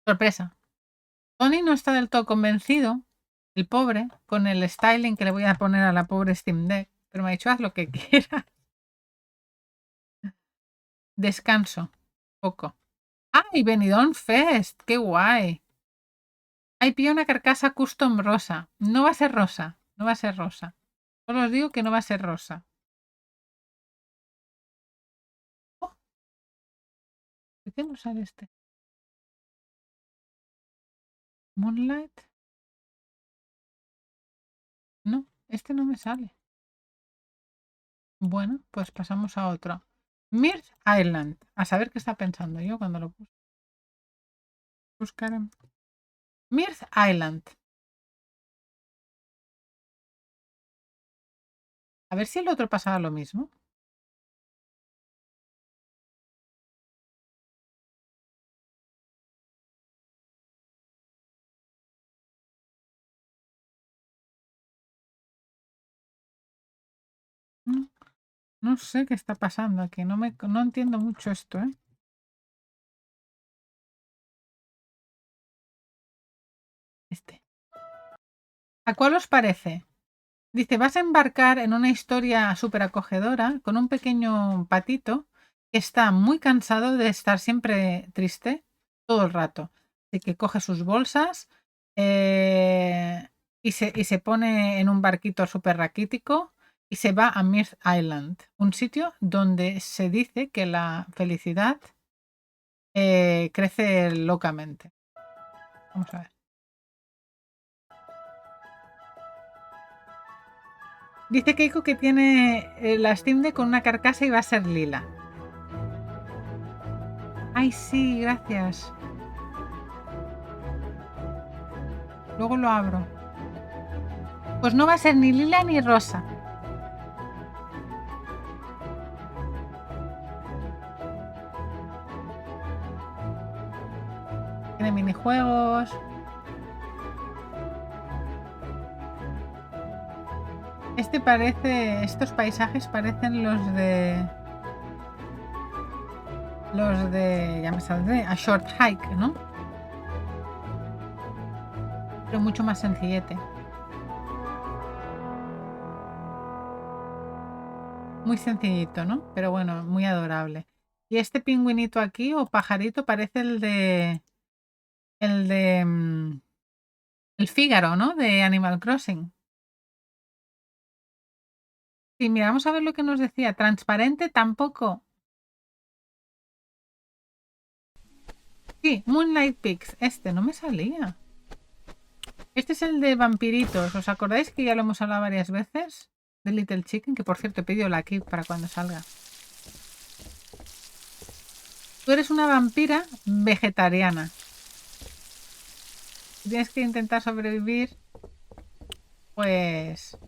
Sorpresa. Tony no está del todo convencido, el pobre, con el styling que le voy a poner a la pobre Steam Deck. Pero me ha dicho, haz lo que quieras. Descanso. Poco. ¡Ay, Benidorm Fest! ¡Qué guay! Ay, pilla una carcasa custom rosa. No va a ser rosa. No va a ser rosa. Solo os digo que no va a ser rosa. Oh, ¿por qué no sale este? Moonlight. No, este no me sale. Bueno, pues pasamos a otro. Mirth Island. A saber qué está pensando yo cuando lo puse. Buscar en Mirth Island. A ver si el otro pasaba lo mismo. No sé qué está pasando aquí. No entiendo mucho esto, ¿eh? Este. ¿A cuál os parece? Dice, vas a embarcar en una historia súper acogedora con un pequeño patito que está muy cansado de estar siempre triste todo el rato. Así que coge sus bolsas y se pone en un barquito súper raquítico y se va a Mirth Island, un sitio donde se dice que la felicidad crece locamente. Vamos a ver. Dice Keiko que tiene la Steam Deck con una carcasa y va a ser lila. Ay, sí, gracias. Luego lo abro. Pues no va a ser ni lila ni rosa. Tiene minijuegos. Estos paisajes parecen los de, ya me saldré, A Short Hike, ¿no? Pero mucho más sencillete. Muy sencillito, ¿no? Pero bueno, muy adorable. Y este pingüinito aquí, o pajarito, parece el de el Fígaro, ¿no? De Animal Crossing. Sí, mira, vamos a ver lo que nos decía. Transparente tampoco. Sí, Moonlight Peaks. Este no me salía. Este es el de vampiritos. ¿Os acordáis que ya lo hemos hablado varias veces? De Little Chicken, que por cierto he pedido la key para cuando salga. Tú eres una vampira vegetariana. Tienes que intentar sobrevivir, pues,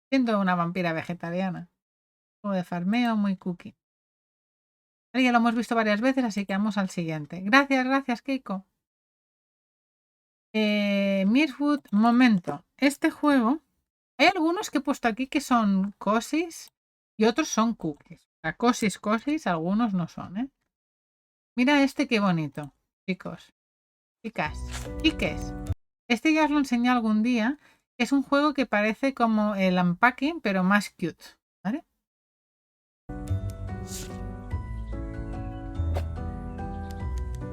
siendo una vampira vegetariana. Juego de farmeo, muy cookie. Ya lo hemos visto varias veces, así que vamos al siguiente. Gracias, Keiko. Mirwood, momento. Este juego, hay algunos que he puesto aquí que son cosis y otros son cookies. La cosis, algunos no son, ¿eh? Mira este qué bonito, chicos. Chicas, chiques. Este ya os lo enseñé algún día. Es un juego que parece como el Unpacking, pero más cute, ¿vale?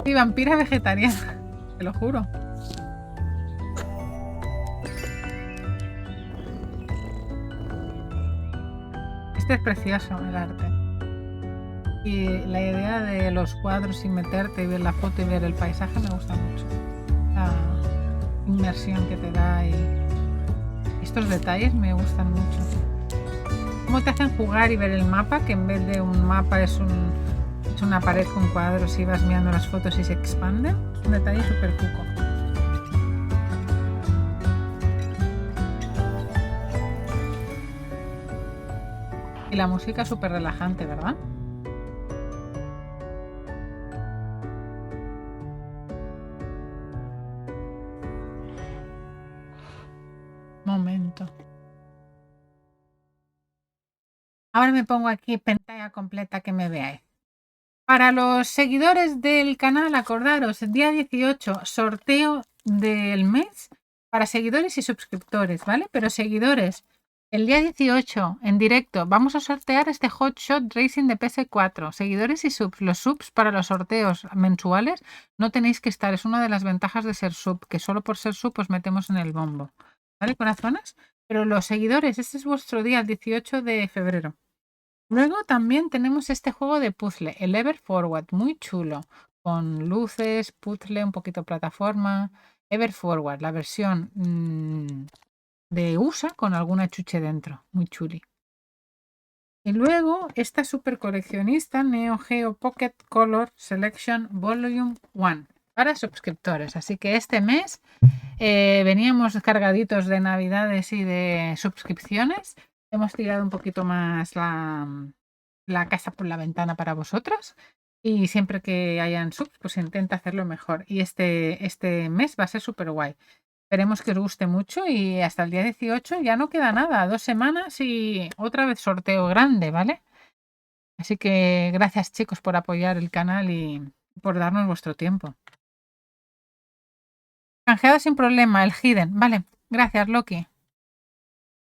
Sí, vampira vegetariana, te lo juro. Este es precioso, el arte. Y la idea de los cuadros y meterte y ver la foto y ver el paisaje me gusta mucho. La inmersión que te da y estos detalles me gustan mucho. cómo te hacen jugar y ver el mapa, que en vez de un mapa es una pared con cuadros y vas mirando las fotos y se expande. Un detalle súper cuco. Y la música súper relajante, ¿verdad? Momento. Ahora me pongo aquí pantalla completa que me veáis. Para los seguidores del canal, acordaros, el día 18, sorteo del mes para seguidores y suscriptores, ¿vale? Pero seguidores, el día 18, en directo, vamos a sortear este Hot Shot Racing de PS4. Seguidores y subs. Los subs para los sorteos mensuales no tenéis que estar. Es una de las ventajas de ser sub, que solo por ser sub os metemos en el bombo. ¿Vale, corazones? Pero los seguidores, este es vuestro día, el 18 de febrero. Luego también tenemos este juego de puzzle, el Ever Forward, muy chulo, con luces, puzzle, un poquito plataforma. Ever Forward, la versión de USA con alguna chuche dentro, muy chuli. Y luego esta super coleccionista Neo Geo Pocket Color Selection Volume 1 para suscriptores. Así que este mes veníamos cargaditos de navidades y de suscripciones. Hemos tirado un poquito más la casa por la ventana para vosotros. Y siempre que hayan subs, pues intenta hacerlo mejor. Y este mes va a ser súper guay. Esperemos que os guste mucho y hasta el día 18 ya no queda nada. 2 semanas y otra vez sorteo grande, ¿vale? Así que gracias, chicos, por apoyar el canal y por darnos vuestro tiempo. Canjeado sin problema, el Hidden. Vale, gracias, Loki.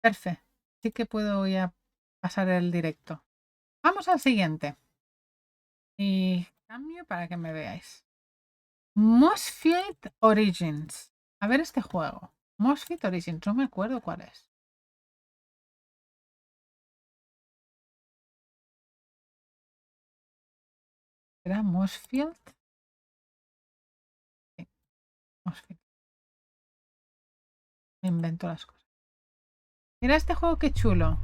Perfecto. Así que puedo ya pasar el directo. Vamos al siguiente. Y cambio para que me veáis. Mossfield Origins. A ver este juego. Mossfield Origins, no me acuerdo cuál es. ¿Era Mossfield? Sí, Mossfield. Me invento las cosas. Mira este juego, qué chulo.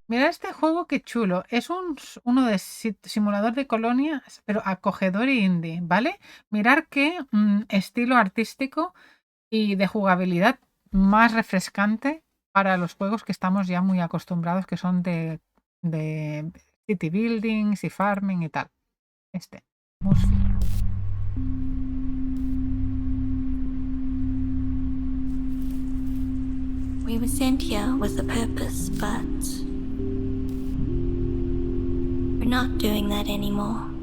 Mira este juego, qué chulo. Es uno de simulador de colonias, pero acogedor y indie, ¿vale? Mirar qué estilo artístico y de jugabilidad más refrescante para los juegos que estamos ya muy acostumbrados, que son de city buildings y farming y tal. Mossfield. We were sent here with a purpose, but we're not doing that anymore.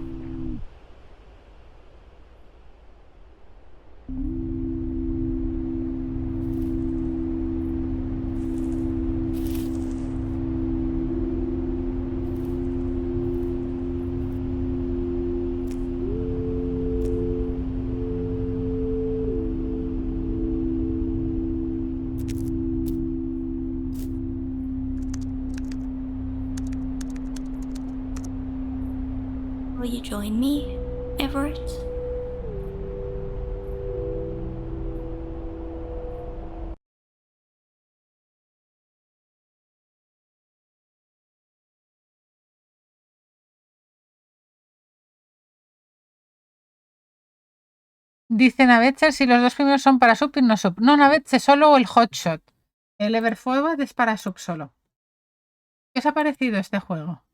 Will you join me, Everett? Dice Navetcher si los dos primeros son para sub y no sub. No, Navetcher, solo el hotshot. El Everforward es para sub solo. ¿Qué os ha parecido este juego?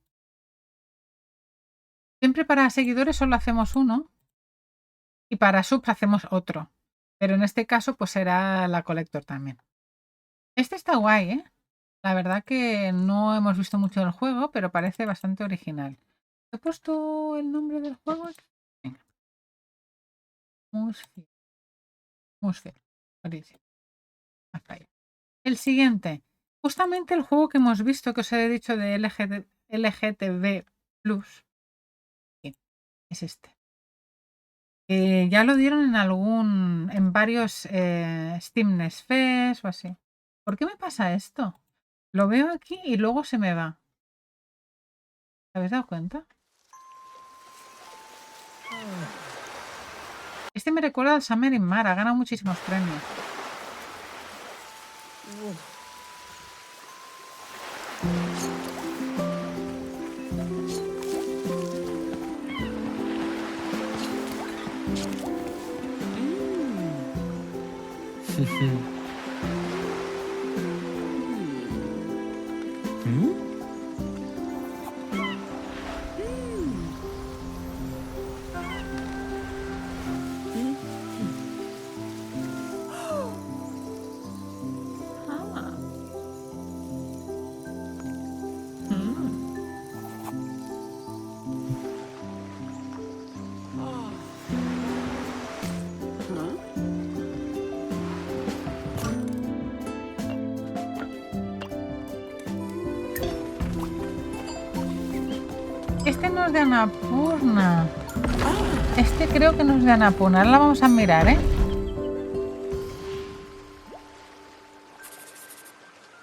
Siempre para seguidores solo hacemos uno y para sub hacemos otro. Pero en este caso pues será la collector también. Este está guay, ¿eh? La verdad que no hemos visto mucho del juego, pero parece bastante original. ¿He puesto el nombre del juego? Venga. Mossfield Origins. Hasta ahí. El siguiente. Justamente el juego que hemos visto, que os he dicho de LGTB+. Sí, es este. Ya lo dieron en varios Steam Next Fest o así. ¿Por qué me pasa esto? Lo veo aquí y luego se me va. ¿Te habéis dado cuenta? Este me recuerda al Summer in Mar. Ha ganado muchísimos premios. Este no es de Annapurna. Este creo que no es de Annapurna. Ahora la vamos a mirar, ¿eh?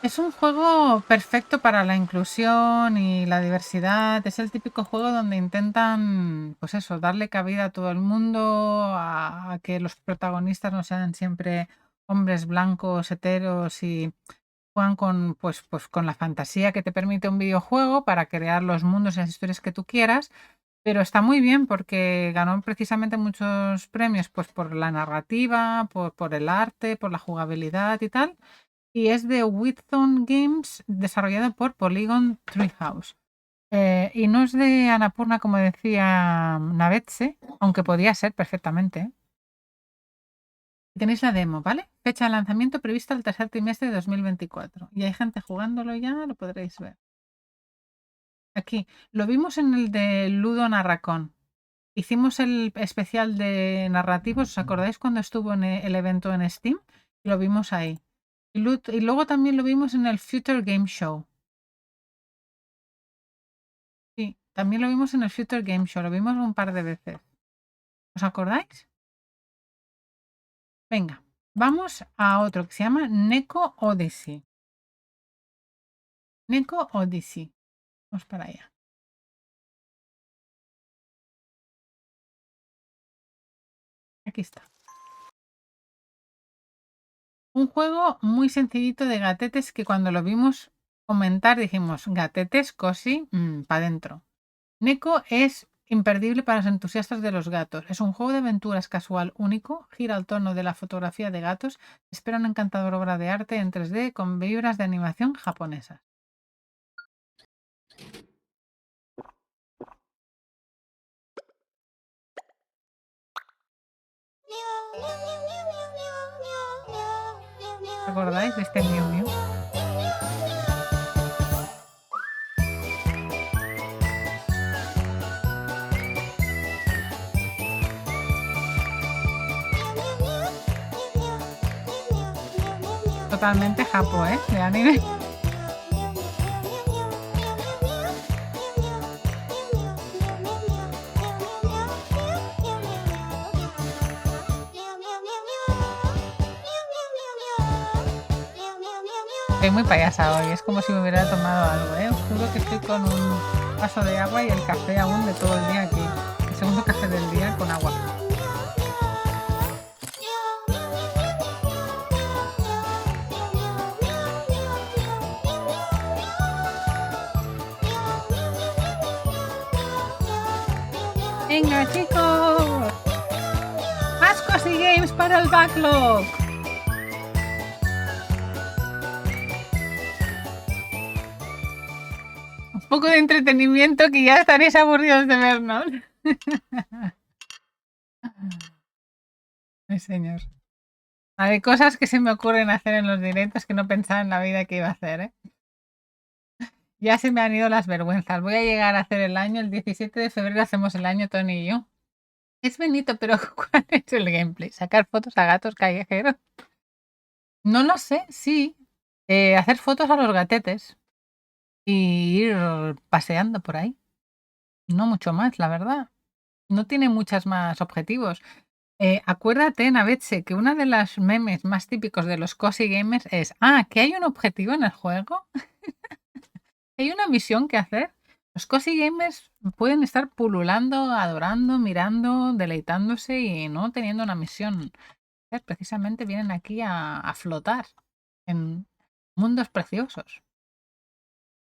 Es un juego perfecto para la inclusión y la diversidad. Es el típico juego donde intentan, pues eso, darle cabida a todo el mundo, a que los protagonistas no sean siempre hombres blancos, heteros y juegan con, pues con la fantasía que te permite un videojuego para crear los mundos y las historias que tú quieras. Pero está muy bien porque ganó precisamente muchos premios, pues por la narrativa, por el arte, por la jugabilidad y tal. Y es de Withzone Games, desarrollado por Polygon Treehouse. Y no es de Annapurna, como decía Navetse, aunque podía ser perfectamente, ¿eh? Tenéis la demo, ¿vale? Fecha de lanzamiento prevista el tercer trimestre de 2024. Y hay gente jugándolo ya, lo podréis ver. Aquí, lo vimos en el de Ludo Narracón. Hicimos el especial de narrativos, ¿os acordáis cuando estuvo en el evento en Steam? Lo vimos ahí. Y luego también lo vimos en el Future Game Show. Sí, también lo vimos en el Future Game Show, lo vimos un par de veces. ¿Os acordáis? Venga, vamos a otro que se llama Neko Odyssey. Neko Odyssey. Vamos para allá. Aquí está. Un juego muy sencillito de gatetes que cuando lo vimos comentar dijimos, gatetes, cosi, para adentro. Neko es imperdible para los entusiastas de los gatos. Es un juego de aventuras casual único, gira al tono de la fotografía de gatos, espera una encantadora obra de arte en 3D con vibras de animación japonesas. ¿Os acordáis de este Miu Miu? Totalmente japo, ¿eh? De anime. Estoy muy payasa hoy, es como si me hubiera tomado algo, ¿eh? Os juro que estoy con un vaso de agua y el café aún de todo el día aquí. El segundo café del día con agua. Venga, chicos. Más Cozy Games para el backlog. Un poco de entretenimiento que ya estaréis aburridos de vernos. Ay, señor. Hay cosas que se me ocurren hacer en los directos que no pensaba en la vida que iba a hacer, ¿eh? Ya se me han ido las vergüenzas. Voy a llegar a hacer el año. El 17 de febrero hacemos el año, Tony y yo. Es bonito, pero ¿cuál es el gameplay? ¿Sacar fotos a gatos callejeros? No lo sé, sí. Hacer fotos a los gatetes. Y ir paseando por ahí. No mucho más, la verdad. No tiene muchos más objetivos. Acuérdate, Navetse, que una de las memes más típicos de los cozy gamers es que hay un objetivo en el juego. Hay una misión que hacer. Los cozy gamers pueden estar pululando, adorando, mirando, deleitándose y no teniendo una misión. Precisamente vienen aquí a flotar en mundos preciosos.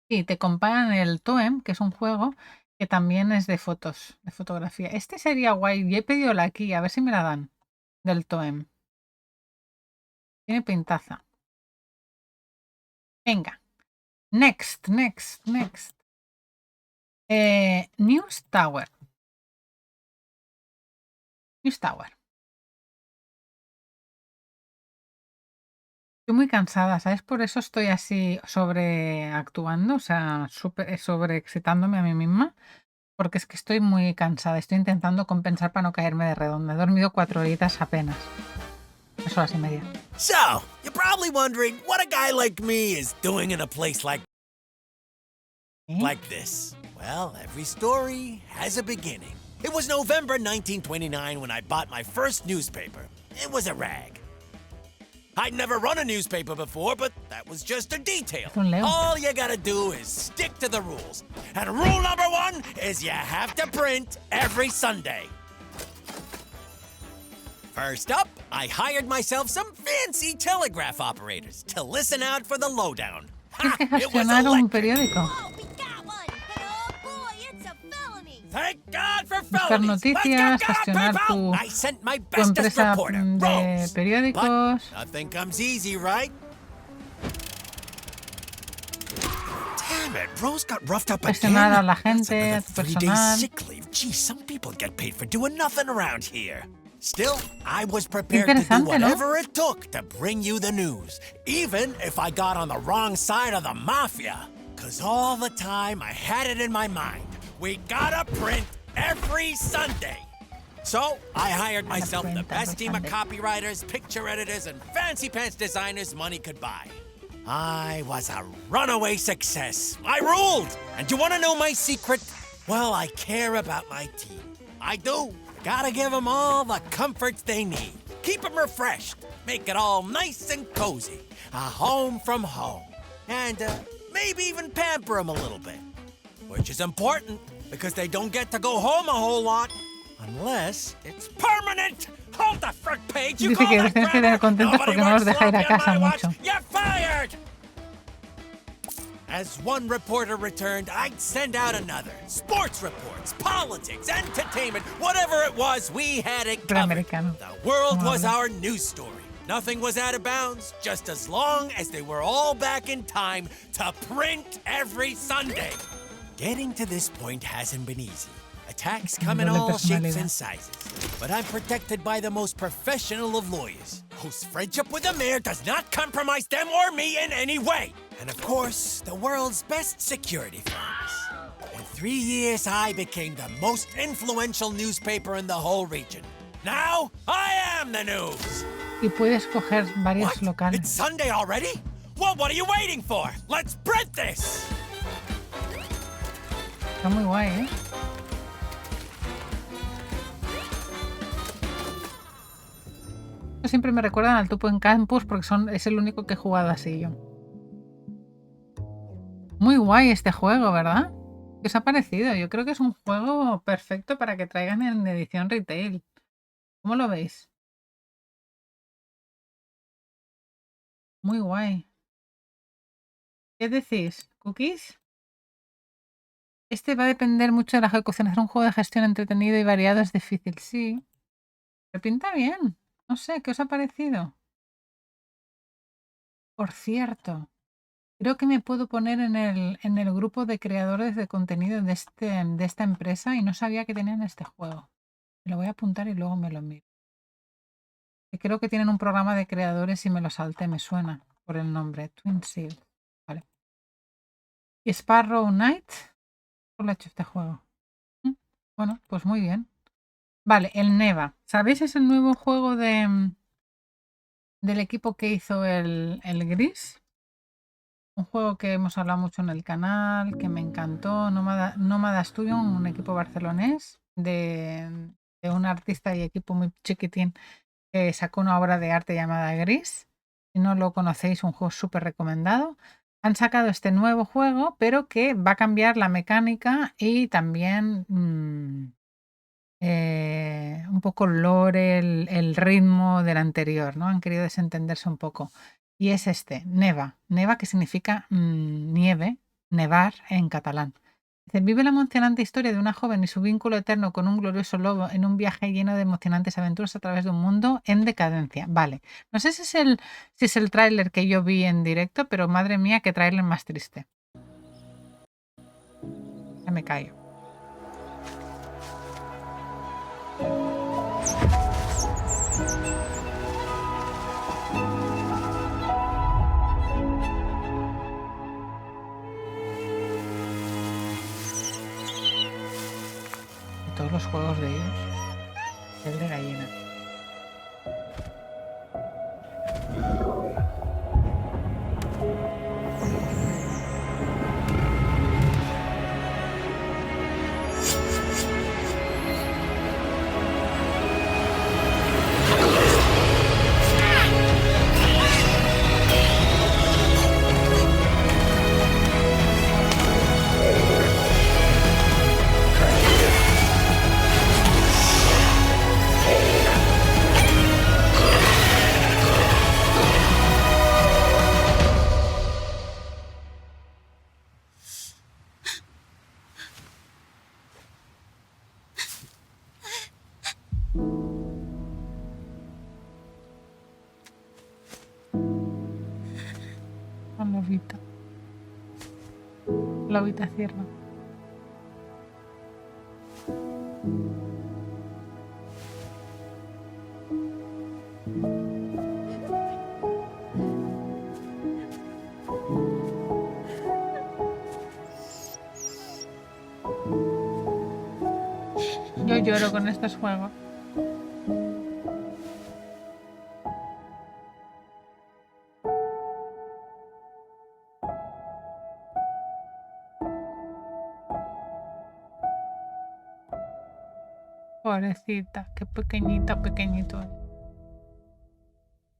Sí, te comparan el Toem, que es un juego que también es de fotos, de fotografía. Este sería guay. Yo he pedido la aquí, a ver si me la dan. Del Toem. Tiene pintaza. Venga. Next. News Tower. News Tower. Estoy muy cansada, ¿sabes? Por eso estoy así sobreactuando, o sea, sobreexcitándome a mí misma, porque es que estoy muy cansada. Estoy intentando compensar para no caerme de redonda. He dormido 4 horitas apenas. 3 horas y media. So, you're probably wondering what a guy like me is doing in a place like this. Well, every story has a beginning. It was November 1929 when I bought my first newspaper. It was a rag. I'd never run a newspaper before, but that was just a detail. Un Leo. All you gotta do is stick to the rules. And rule number 1 is you have to print every Sunday. First up, I hired myself some fancy telegraph operators to listen out for the lowdown. Tienes que It was gestionar un electric. periódico. Oh, we got one! But oh boy, it's a felony! Thank God for Buscar felonies. noticias, Let's get going, gestionar people. tu I sent my Tu bestest empresa reporter, de Rose. periódicos. But nothing comes easy, right? Damn it, Rose got roughed up Gestionar a again. la That's gente, another a tu 3 days personal. sick leave. Gee, some people get paid for doing nothing around here. Still, I was prepared to do Interesante, ¿no? whatever it took to bring you the news, even if I got on the wrong side of the mafia. Cause all the time I had it in my mind, we gotta print every Sunday. So I hired myself the print best every team of Sunday. copywriters, picture editors, and fancy pants designers money could buy. I was a runaway success. I ruled. And you want to know my secret? Well, I care about my team. I do. Gotta give them all the comforts they need. Keep them refreshed. Make it all nice and cozy. A home from home. And maybe even pamper them a little bit. Which is important, because they don't get to go home a whole lot. Unless it's permanent. Hold the front page. You Dice call que that los tienes que grammar? tener contentos Nobody porque no los works deja ir a sloppy on casa my watch. mucho. You're fired! As one reporter returned, I'd send out another. Sports reports, politics, entertainment, whatever it was, we had it covered. Americano. The world Como was habla. our news story. Nothing was out of bounds, just as long as they were all back in time to print every Sunday. Getting to this point hasn't been easy. Attacks come in Doble all shapes personalidad. and sizes. But I'm protected by the most professional of lawyers, whose friendship with the mayor does not compromise them or me in any way. And of course, the world's best security firms. In 3 years, I became the most influential newspaper in the whole region. Now, I am the news. Y puedes coger varios What? locales. It's Sunday already? Well, what are you waiting for? Let's print this! Está muy guay, ¿eh? Siempre me recuerdan al Tupo en Campus porque es el único que he jugado así yo. Muy guay este juego, ¿verdad? ¿Qué os ha parecido? Yo creo que es un juego perfecto para que traigan en edición retail. ¿Cómo lo veis? Muy guay. ¿Qué decís? ¿Cookies? Este va a depender mucho de la ejecución. Hacer un juego de gestión entretenido y variado es difícil, sí. Pero pinta bien. No sé, ¿qué os ha parecido? Por cierto, creo que me puedo poner en el grupo de creadores de contenido de esta empresa y no sabía que tenían este juego. Me lo voy a apuntar y luego me lo miro. Que creo que tienen un programa de creadores y me lo salté, me suena por el nombre. Twin Seal. Vale. Y Sparrow Knight. ¿Por lo ha hecho este juego? Bueno, pues muy bien. Vale, el Neva. ¿Sabéis? Es el nuevo juego del equipo que hizo el Gris. Un juego que hemos hablado mucho en el canal, que me encantó. Nómada Studio, un equipo barcelonés de un artista y equipo muy chiquitín que sacó una obra de arte llamada Gris. Si no lo conocéis, un juego súper recomendado. Han sacado este nuevo juego, pero que va a cambiar la mecánica y también un poco el lore, el ritmo del anterior, ¿no? Han querido desentenderse un poco. Y es este, Neva. Neva, que significa nieve, nevar en catalán. Dice, vive la emocionante historia de una joven y su vínculo eterno con un glorioso lobo en un viaje lleno de emocionantes aventuras a través de un mundo en decadencia. Vale, no sé si es el tráiler que yo vi en directo, pero madre mía, qué tráiler más triste. Ya me callo. Todos los juegos de ellos. El de gallina. Lobita cierra. Yo lloro con estos juegos. Pobrecita, qué pequeñito es.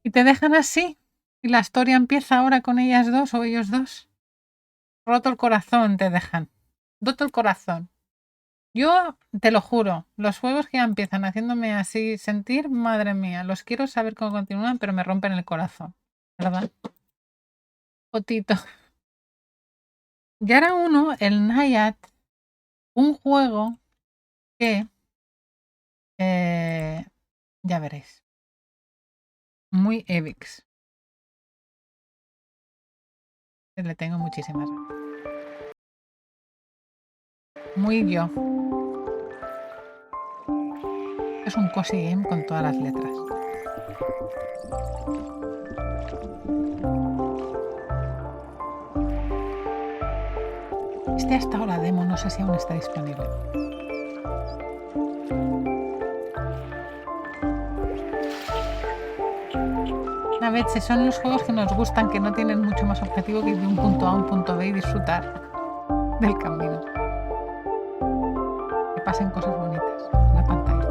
Y te dejan así. Y la historia empieza ahora con ellas dos o ellos dos. Roto el corazón te dejan. Roto el corazón. Yo te lo juro, los juegos que ya empiezan haciéndome así sentir, madre mía, los quiero saber cómo continúan, pero me rompen el corazón. ¿Verdad? Potito. Y ahora uno, el Naiad, un juego que ya veréis. Muy Evix. Le tengo muchísimas ganas. Muy yo. Es un cozy game con todas las letras. Este ha estado la demo, no sé si aún está disponible. A ver, si son los juegos que nos gustan, que no tienen mucho más objetivo que ir de un punto A a un punto B y disfrutar del camino. Que pasen cosas bonitas en la pantalla.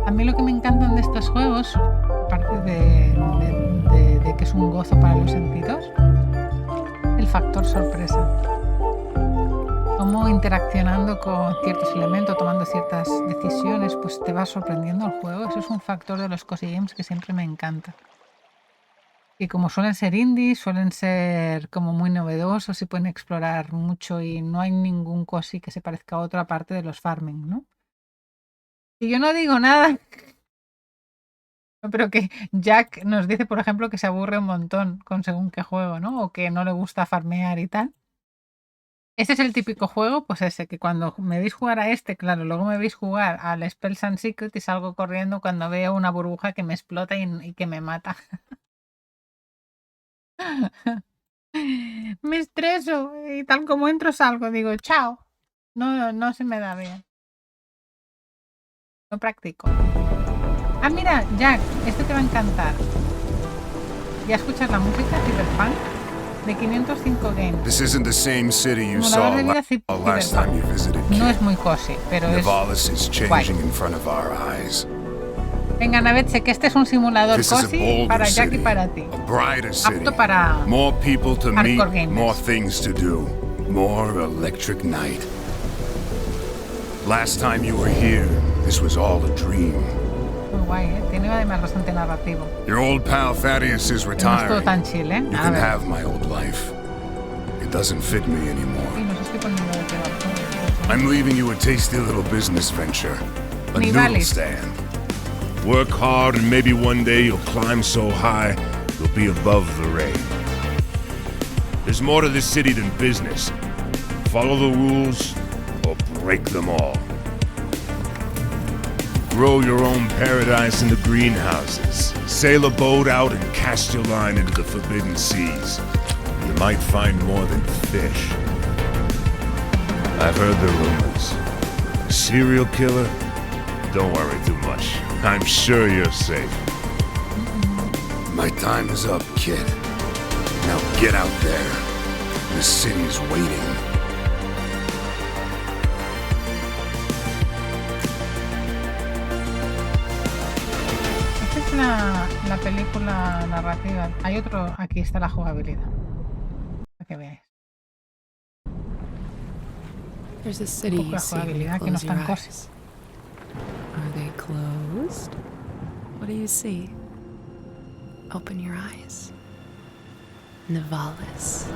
A mí lo que me encantan de estos juegos, aparte de que es un gozo para los sentidos, el factor sorpresa. Cómo interaccionando con ciertos elementos, tomando ciertas decisiones, pues te va sorprendiendo el juego. Eso es un factor de los cozy games que siempre me encanta. Y como suelen ser indies, suelen ser como muy novedosos y pueden explorar mucho y no hay ningún cozy que se parezca a otro aparte de los farming, ¿no? Y yo no digo nada. Pero que Jack nos dice, por ejemplo, que se aburre un montón con según qué juego, ¿no? O que no le gusta farmear y tal. Ese es el típico juego, pues ese, que cuando me veis jugar a este, claro, luego me veis jugar al Spells and Secret y salgo corriendo cuando veo una burbuja que me explota y que me mata. Me estreso y tal como entro salgo, digo, chao. No se me da bien. No practico. Ah, mira, Jack, este te va a encantar. ¿Ya escuchas la música Cyberpunk? De 505 Games. This isn't the same city you Simulador saw de vida last time you visited. No es muy cozy, pero Nivalis is changing guay. in front of our eyes. Venga, Navet, sé que este es un simulador This is a cozy bolder para Jack y city, para ti. a brighter city, Apto para more people to meet, hardcore gamers. more things to do, more electric night. Last time you were here, this was all a dream. Muy guay, ¿eh? Tiene además bastante narrativo. Your old pal Thaddeus is No es todo retiring. tan chill, ¿eh? You A can ver. have my old life. It doesn't fit me Sí, anymore. nos estoy poniendo de qué va. I'm leaving you a tasty little business venture. A noodle Nivalis. stand. Work hard and maybe one day you'll climb so high you'll be above the rain. There's more to this city than business. Follow the rules or break them all. Grow your own paradise in the greenhouses. Sail a boat out and cast your line into the forbidden seas. You might find more than fish. I've heard the rumors. A serial killer? Don't worry too much. I'm sure you're safe. My time is up, kid. Now get out there. The city is waiting. Esta es la película narrativa. Hay otro, aquí está la jugabilidad. Para que veáis. There's a city Poco you de see when you jugabilidad que no close your están eyes. cosas. Are they closed? What do you see? Open your eyes. Nivalis.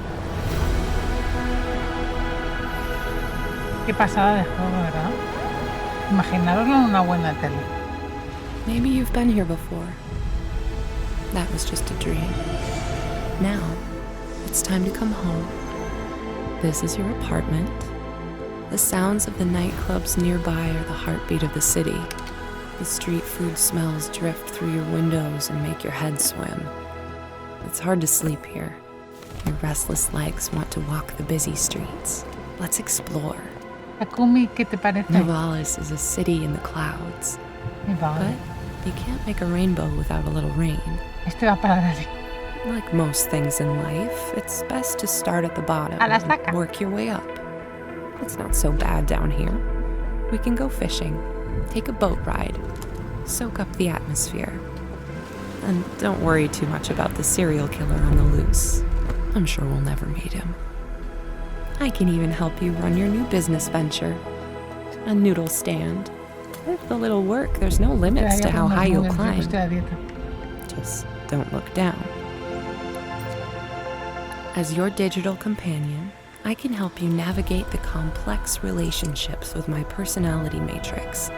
Qué pasada de juego, ¿verdad? Imaginaroslo en una buena tele. Maybe you've been here before. That was just a dream. Now, it's time to come home. This is your apartment. The sounds of the nightclubs nearby are the heartbeat of the city. The street food smells drift through your windows and make your head swim. It's hard to sleep here. Your restless legs want to walk the busy streets. Let's explore. Takumi, ¿qué te parece? Nivalis is a city in the clouds, Me va. but you can't make a rainbow without a little rain. Este va para la Like most things in life, it's best to start at the bottom A la and estaca. work your way up. It's not so bad down here. We can go fishing, take a boat ride, soak up the atmosphere. And don't worry too much about the serial killer on the loose. I'm sure we'll never meet him. I can even help you run your new business venture. A noodle stand. With a little work, there's no limits to how high you'll climb. Estoy a dieta. Just don't look down. As your digital companion, I can help you navigate the complex relationships with my personality matrix.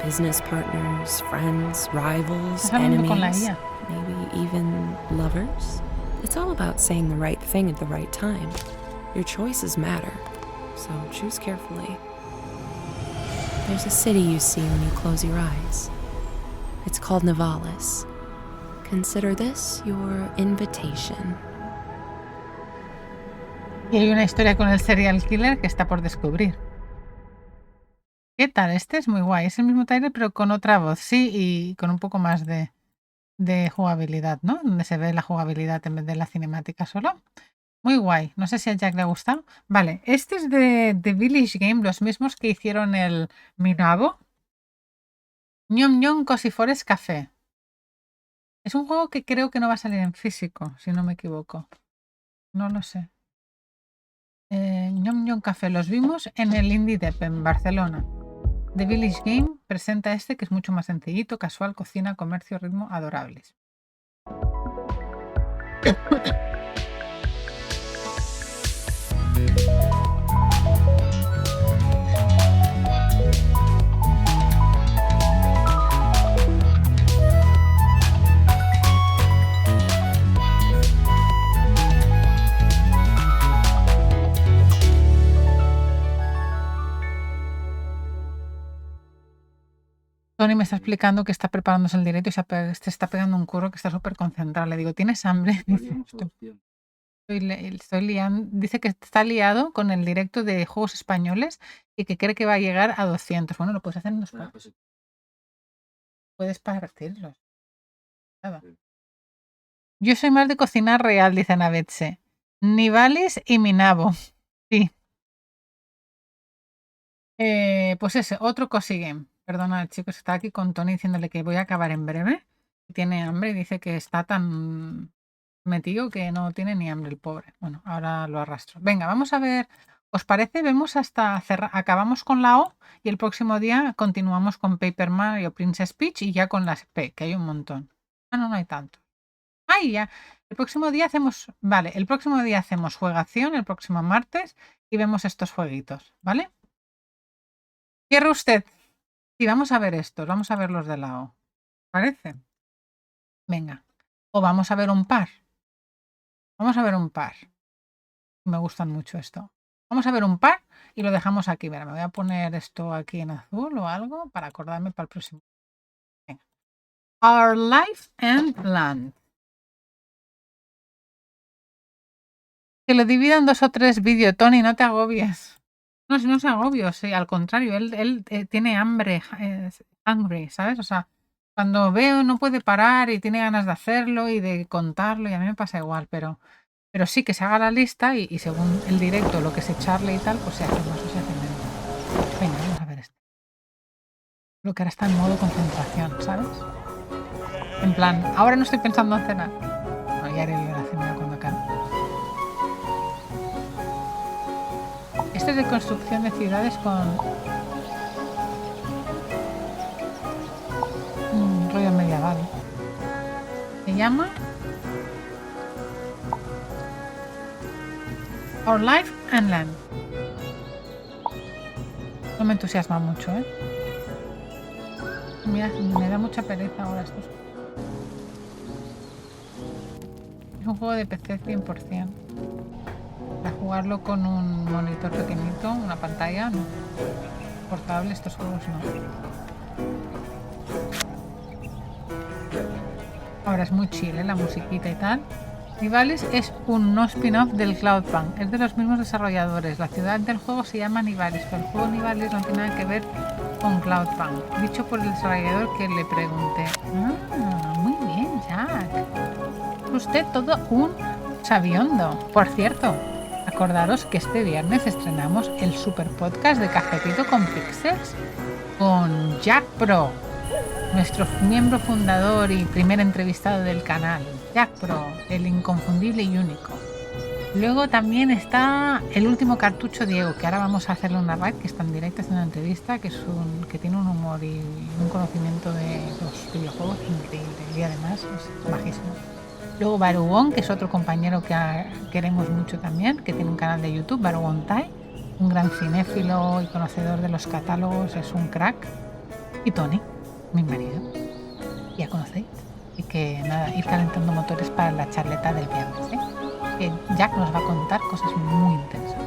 Business partners, friends, rivals, Estás hablando con la enemies, IA. maybe even lovers. It's all about saying the right thing at the right time. Your choices matter, so choose carefully. There's a city you see when you close your eyes. It's called Nivalis. Consider this your invitation. Y hay una historia con el serial killer que está por descubrir. ¿Qué tal? Este es muy guay. Es el mismo trailer, pero con otra voz, sí, y con un poco más de jugabilidad, ¿no? Donde se ve la jugabilidad en vez de la cinemática solo. Muy guay. No sé si a Jack le ha gustado. Vale, este es de Village Game, los mismos que hicieron el Minabo. Ñom Ñom Cozy Forest Café. Es un juego que creo que no va a salir en físico, si no me equivoco. No lo sé. Ñom Ñom Café. Los vimos en el Indie Dep en Barcelona. The Village Game presenta este que es mucho más sencillito, casual, cocina, comercio, ritmo, adorables. Tony me está explicando que está preparándose el directo y se está pegando un curro que está súper concentrado. Le digo, ¿tienes hambre? Dice, estoy liando. Dice que está liado con el directo de juegos españoles y que cree que va a llegar a 200. Bueno, lo puedes hacer en dos partes. Puedes partirlos. Nada. Yo soy más de cocinar real, dice Navetze. Nivalis y Minabo. Sí. Pues ese, otro Cozy Game. Perdona, chicos, está aquí con Tony diciéndole que voy a acabar en breve. Tiene hambre y dice que está tan metido que no tiene ni hambre el pobre. Bueno, ahora lo arrastro. Venga, vamos a ver ¿Os parece? Vemos hasta acabamos con la O y el próximo día continuamos con Paper Mario Princess Peach y ya con las P, que hay un montón. Ah, no hay tanto. ¡Ay, ya! El próximo día hacemos... Vale, el próximo día hacemos juegación, el próximo martes, y vemos estos jueguitos, ¿vale? Cierra usted. Y vamos a ver estos, vamos a ver los de la O. ¿Parece? Venga. O vamos a ver un par. Vamos a ver un par. Me gustan mucho esto. Vamos a ver un par y lo dejamos aquí. Mira, me voy a poner esto aquí en azul o algo para acordarme para el próximo. Venga. Our Life and Land. Que lo dividan 2 o 3 vídeos, Tony, no te agobies. No, si no se agobio, sí, al contrario, él tiene hambre, hungry, ¿sabes? O sea, cuando veo no puede parar y tiene ganas de hacerlo y de contarlo, y a mí me pasa igual, pero sí que se haga la lista y según el directo, lo que se echarle y tal, pues se hace más o se hace menos. Venga, vamos a ver esto. Lo que ahora está en modo concentración, ¿sabes? En plan, ahora no estoy pensando en cenar. No, ya haré la cena cuando acabe. Este es de construcción de ciudades con un rollo medieval. Se llama Our Life and Land. No me entusiasma mucho, ¿eh? Me da mucha pereza ahora esto. Es un juego de PC 100%. Para jugarlo con un monitor pequeñito, una pantalla, no. Portable, estos juegos no. Ahora es muy chill, ¿eh? La musiquita y tal. Nivalis es un no spin-off del Cloudpunk. Es de los mismos desarrolladores. La ciudad del juego se llama Nivalis, pero el juego Nivalis no tiene nada que ver con Cloudpunk. Dicho por el desarrollador que le pregunté. Muy bien, Jack. Usted todo un sabiondo. Por cierto, acordaros que este viernes estrenamos el super podcast de Cafetito con Pixels con Jack Pro, nuestro miembro fundador y primer entrevistado del canal. Jack Pro, el inconfundible y único. Luego también está el último cartucho Diego, que ahora vamos a hacerle una raid, que está en directo haciendo una entrevista, que tiene un humor y un conocimiento de los videojuegos increíble y además es majísimo. Luego Barugón, que es otro compañero que queremos mucho también, que tiene un canal de YouTube, Barugón Tai, un gran cinéfilo y conocedor de los catálogos, es un crack. Y Tony, mi marido, ya conocéis. Y que nada, ir calentando motores para la charleta del viernes, ¿eh? Que Jack nos va a contar cosas muy intensas.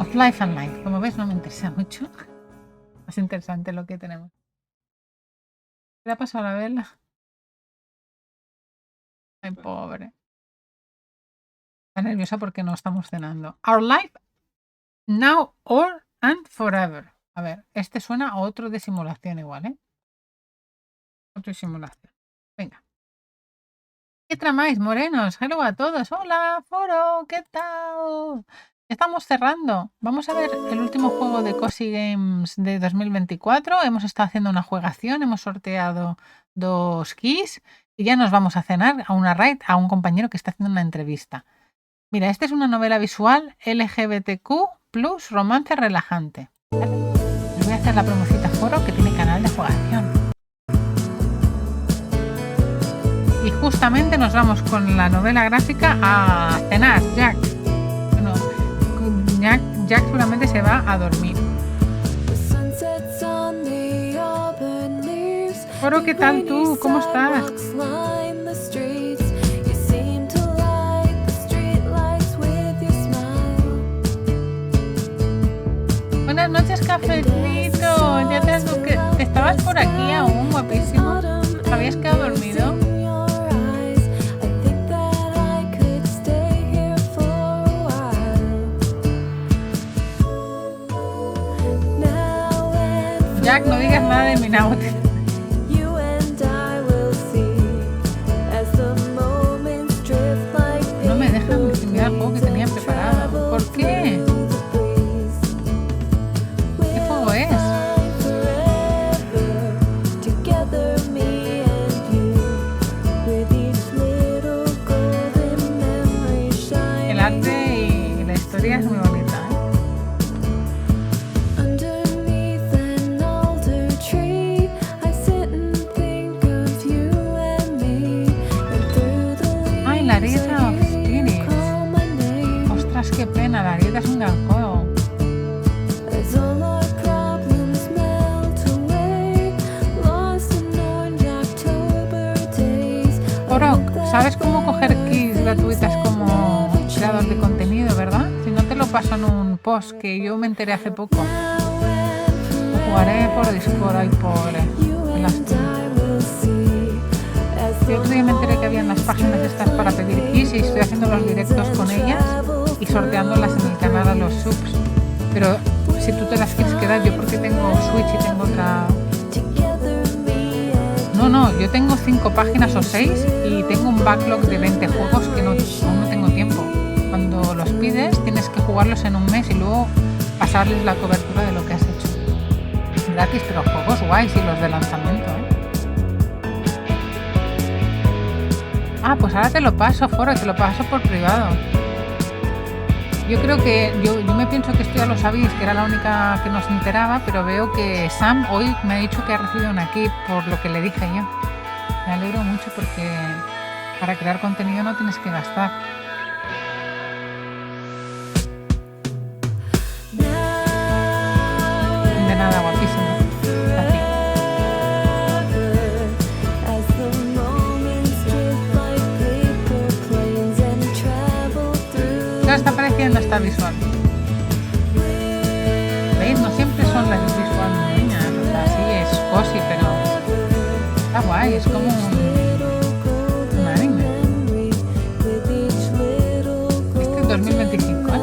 Of Life and Life, como ves, no me interesa mucho. Más interesante lo que tenemos. ¿Qué le ha pasado a la vela? Ay, pobre. Está nerviosa porque no estamos cenando. Our Life Now or and Forever. A ver, este suena a otro de simulación igual, ¿eh? Otro de simulación. Venga. ¿Qué tramáis, morenos? Hello a todos. Hola, foro, ¿qué tal? Estamos cerrando. Vamos a ver el último juego de Cozy Games de 2024. Hemos estado haciendo una juegación, hemos sorteado 2 keys y ya nos vamos a cenar a una raid a un compañero que está haciendo una entrevista. Mira, esta es una novela visual LGBTQ plus romance relajante. ¿Vale? Les voy a hacer la promocita foro que tiene canal de jugación. Y justamente nos vamos con la novela gráfica a cenar, Jack. Bueno, Jack seguramente se va a dormir. Foro, ¿qué tal tú? ¿Cómo estás? Buenas noches, cafetito. Ya te estabas por aquí aún, guapísimo. ¿Habías quedado dormido? Jack, no digas nada de mi náutico. No me dejan mirar el juego que tenía preparado. ¿Por qué? ¿Qué juego es? El arte y la historia sabes cómo coger keys gratuitas como creador de contenido, ¿verdad? Si no te lo paso en un post que yo me enteré hace poco. Lo jugaré por Discord, ay pobre. Qué lástima. Yo otro día me enteré que había unas páginas estas para pedir keys y estoy haciendo los directos con ellas y sorteándolas en el canal a los subs. Pero si tú te las quieres quedar, yo porque tengo Switch y tengo otra... No, yo tengo 5 páginas o 6 y tengo un backlog de 20 juegos que aún no tengo tiempo. Cuando los pides tienes que jugarlos en un mes y luego pasarles la cobertura de lo que has hecho. Gratis, pero juegos guays y los de lanzamiento, ¿eh? Ah, pues ahora te lo paso, Foro, te lo paso por privado. Yo creo que, yo me pienso que esto ya lo sabéis, que era la única que nos enteraba, pero veo que Sam hoy me ha dicho que ha recibido una key por lo que le dije yo. Me alegro mucho porque para crear contenido no tienes que gastar. De nada, guapísimo. A ti. ¿Qué os está pareciendo esta visual? ¿Veis? No siempre son las visual niñas, o sea, sí es cozy, pero está guay, es como un anime. Este es 2025, ¿eh?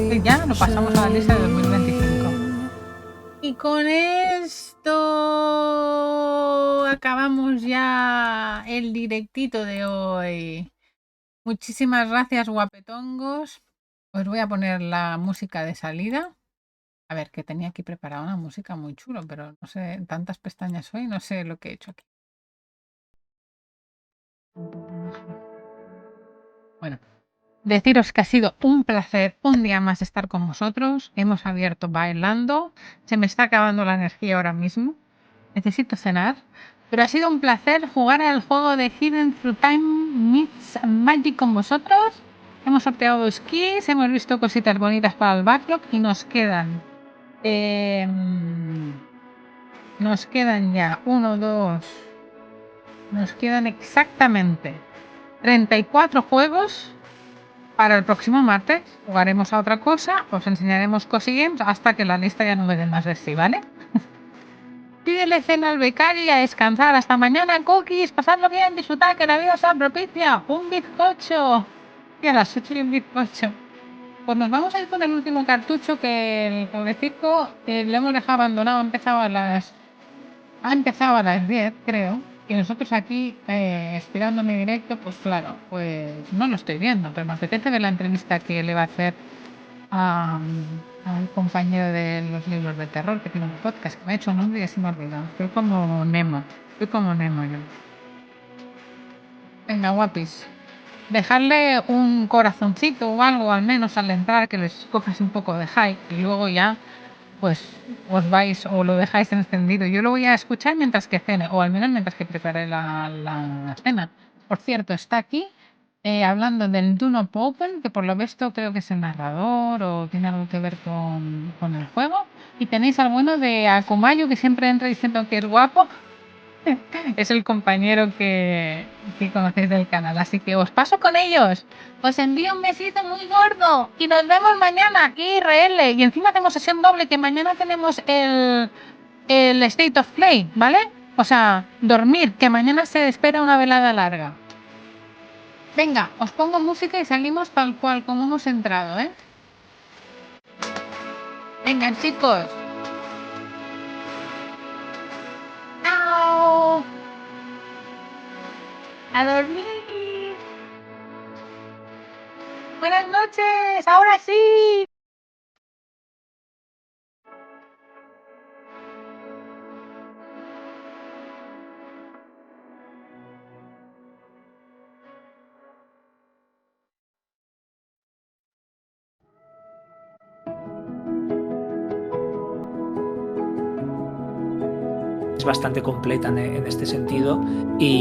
Este ya lo pasamos a la lista de 2025. Y con esto acabamos ya el directito de hoy. Muchísimas gracias, guapetongos. Os voy a poner la música de salida. A ver, que tenía aquí preparada una música muy chulo, pero no sé, tantas pestañas hoy, no sé lo que he hecho aquí. Bueno, deciros que ha sido un placer un día más estar con vosotros. Hemos abierto bailando. Se me está acabando la energía ahora mismo. Necesito cenar. Pero ha sido un placer jugar al juego de Hidden Through Time Meets Magic con vosotros. Hemos sorteado 2 keys, hemos visto cositas bonitas para el backlog y nos quedan ya 1, 2, nos quedan exactamente 34 juegos para el próximo martes. Jugaremos a otra cosa, os enseñaremos cosillas hasta que la lista ya no me dé más de sí, ¿vale? Pídele cena al becario y a descansar. Hasta mañana, cookies. Pasadlo bien, disfrutar, que la vida sea propicia. Un bizcocho. Y a las 8 y un bizcocho. Pues nos vamos a ir con el último cartucho que el pobrecito lo hemos dejado abandonado. Ha empezado a las 10, creo. Y nosotros aquí, esperando mi directo, pues claro, pues no lo estoy viendo. Pero me apetece ver la entrevista que le va a hacer al compañero de los libros de terror que tiene un podcast que me ha hecho un nombre y se me ha olvidado. Estoy como Nemo yo. Venga, guapis, dejarle un corazoncito o algo al menos al entrar, que les cojas un poco de hype y luego ya pues os vais o lo dejáis encendido. Yo lo voy a escuchar mientras que cene, o al menos mientras que prepare la cena. Por cierto, está aquí hablando del Do Not Open, que por lo visto creo que es el narrador o tiene algo que ver con el juego. Y tenéis al bueno de Akumayo, que siempre entra diciendo que es guapo. Es el compañero que conocéis del canal, así que os paso con ellos. Os envío un besito muy gordo y nos vemos mañana aquí IRL. Y encima hacemos sesión doble, que mañana tenemos el State of Play, ¿vale? O sea, dormir, que mañana se espera una velada larga. Venga, os pongo música y salimos tal cual como hemos entrado, ¿eh? Venga, chicos. ¡Chao! ¡A dormir! ¡Buenas noches! ¡Ahora sí! Es bastante completa en este sentido y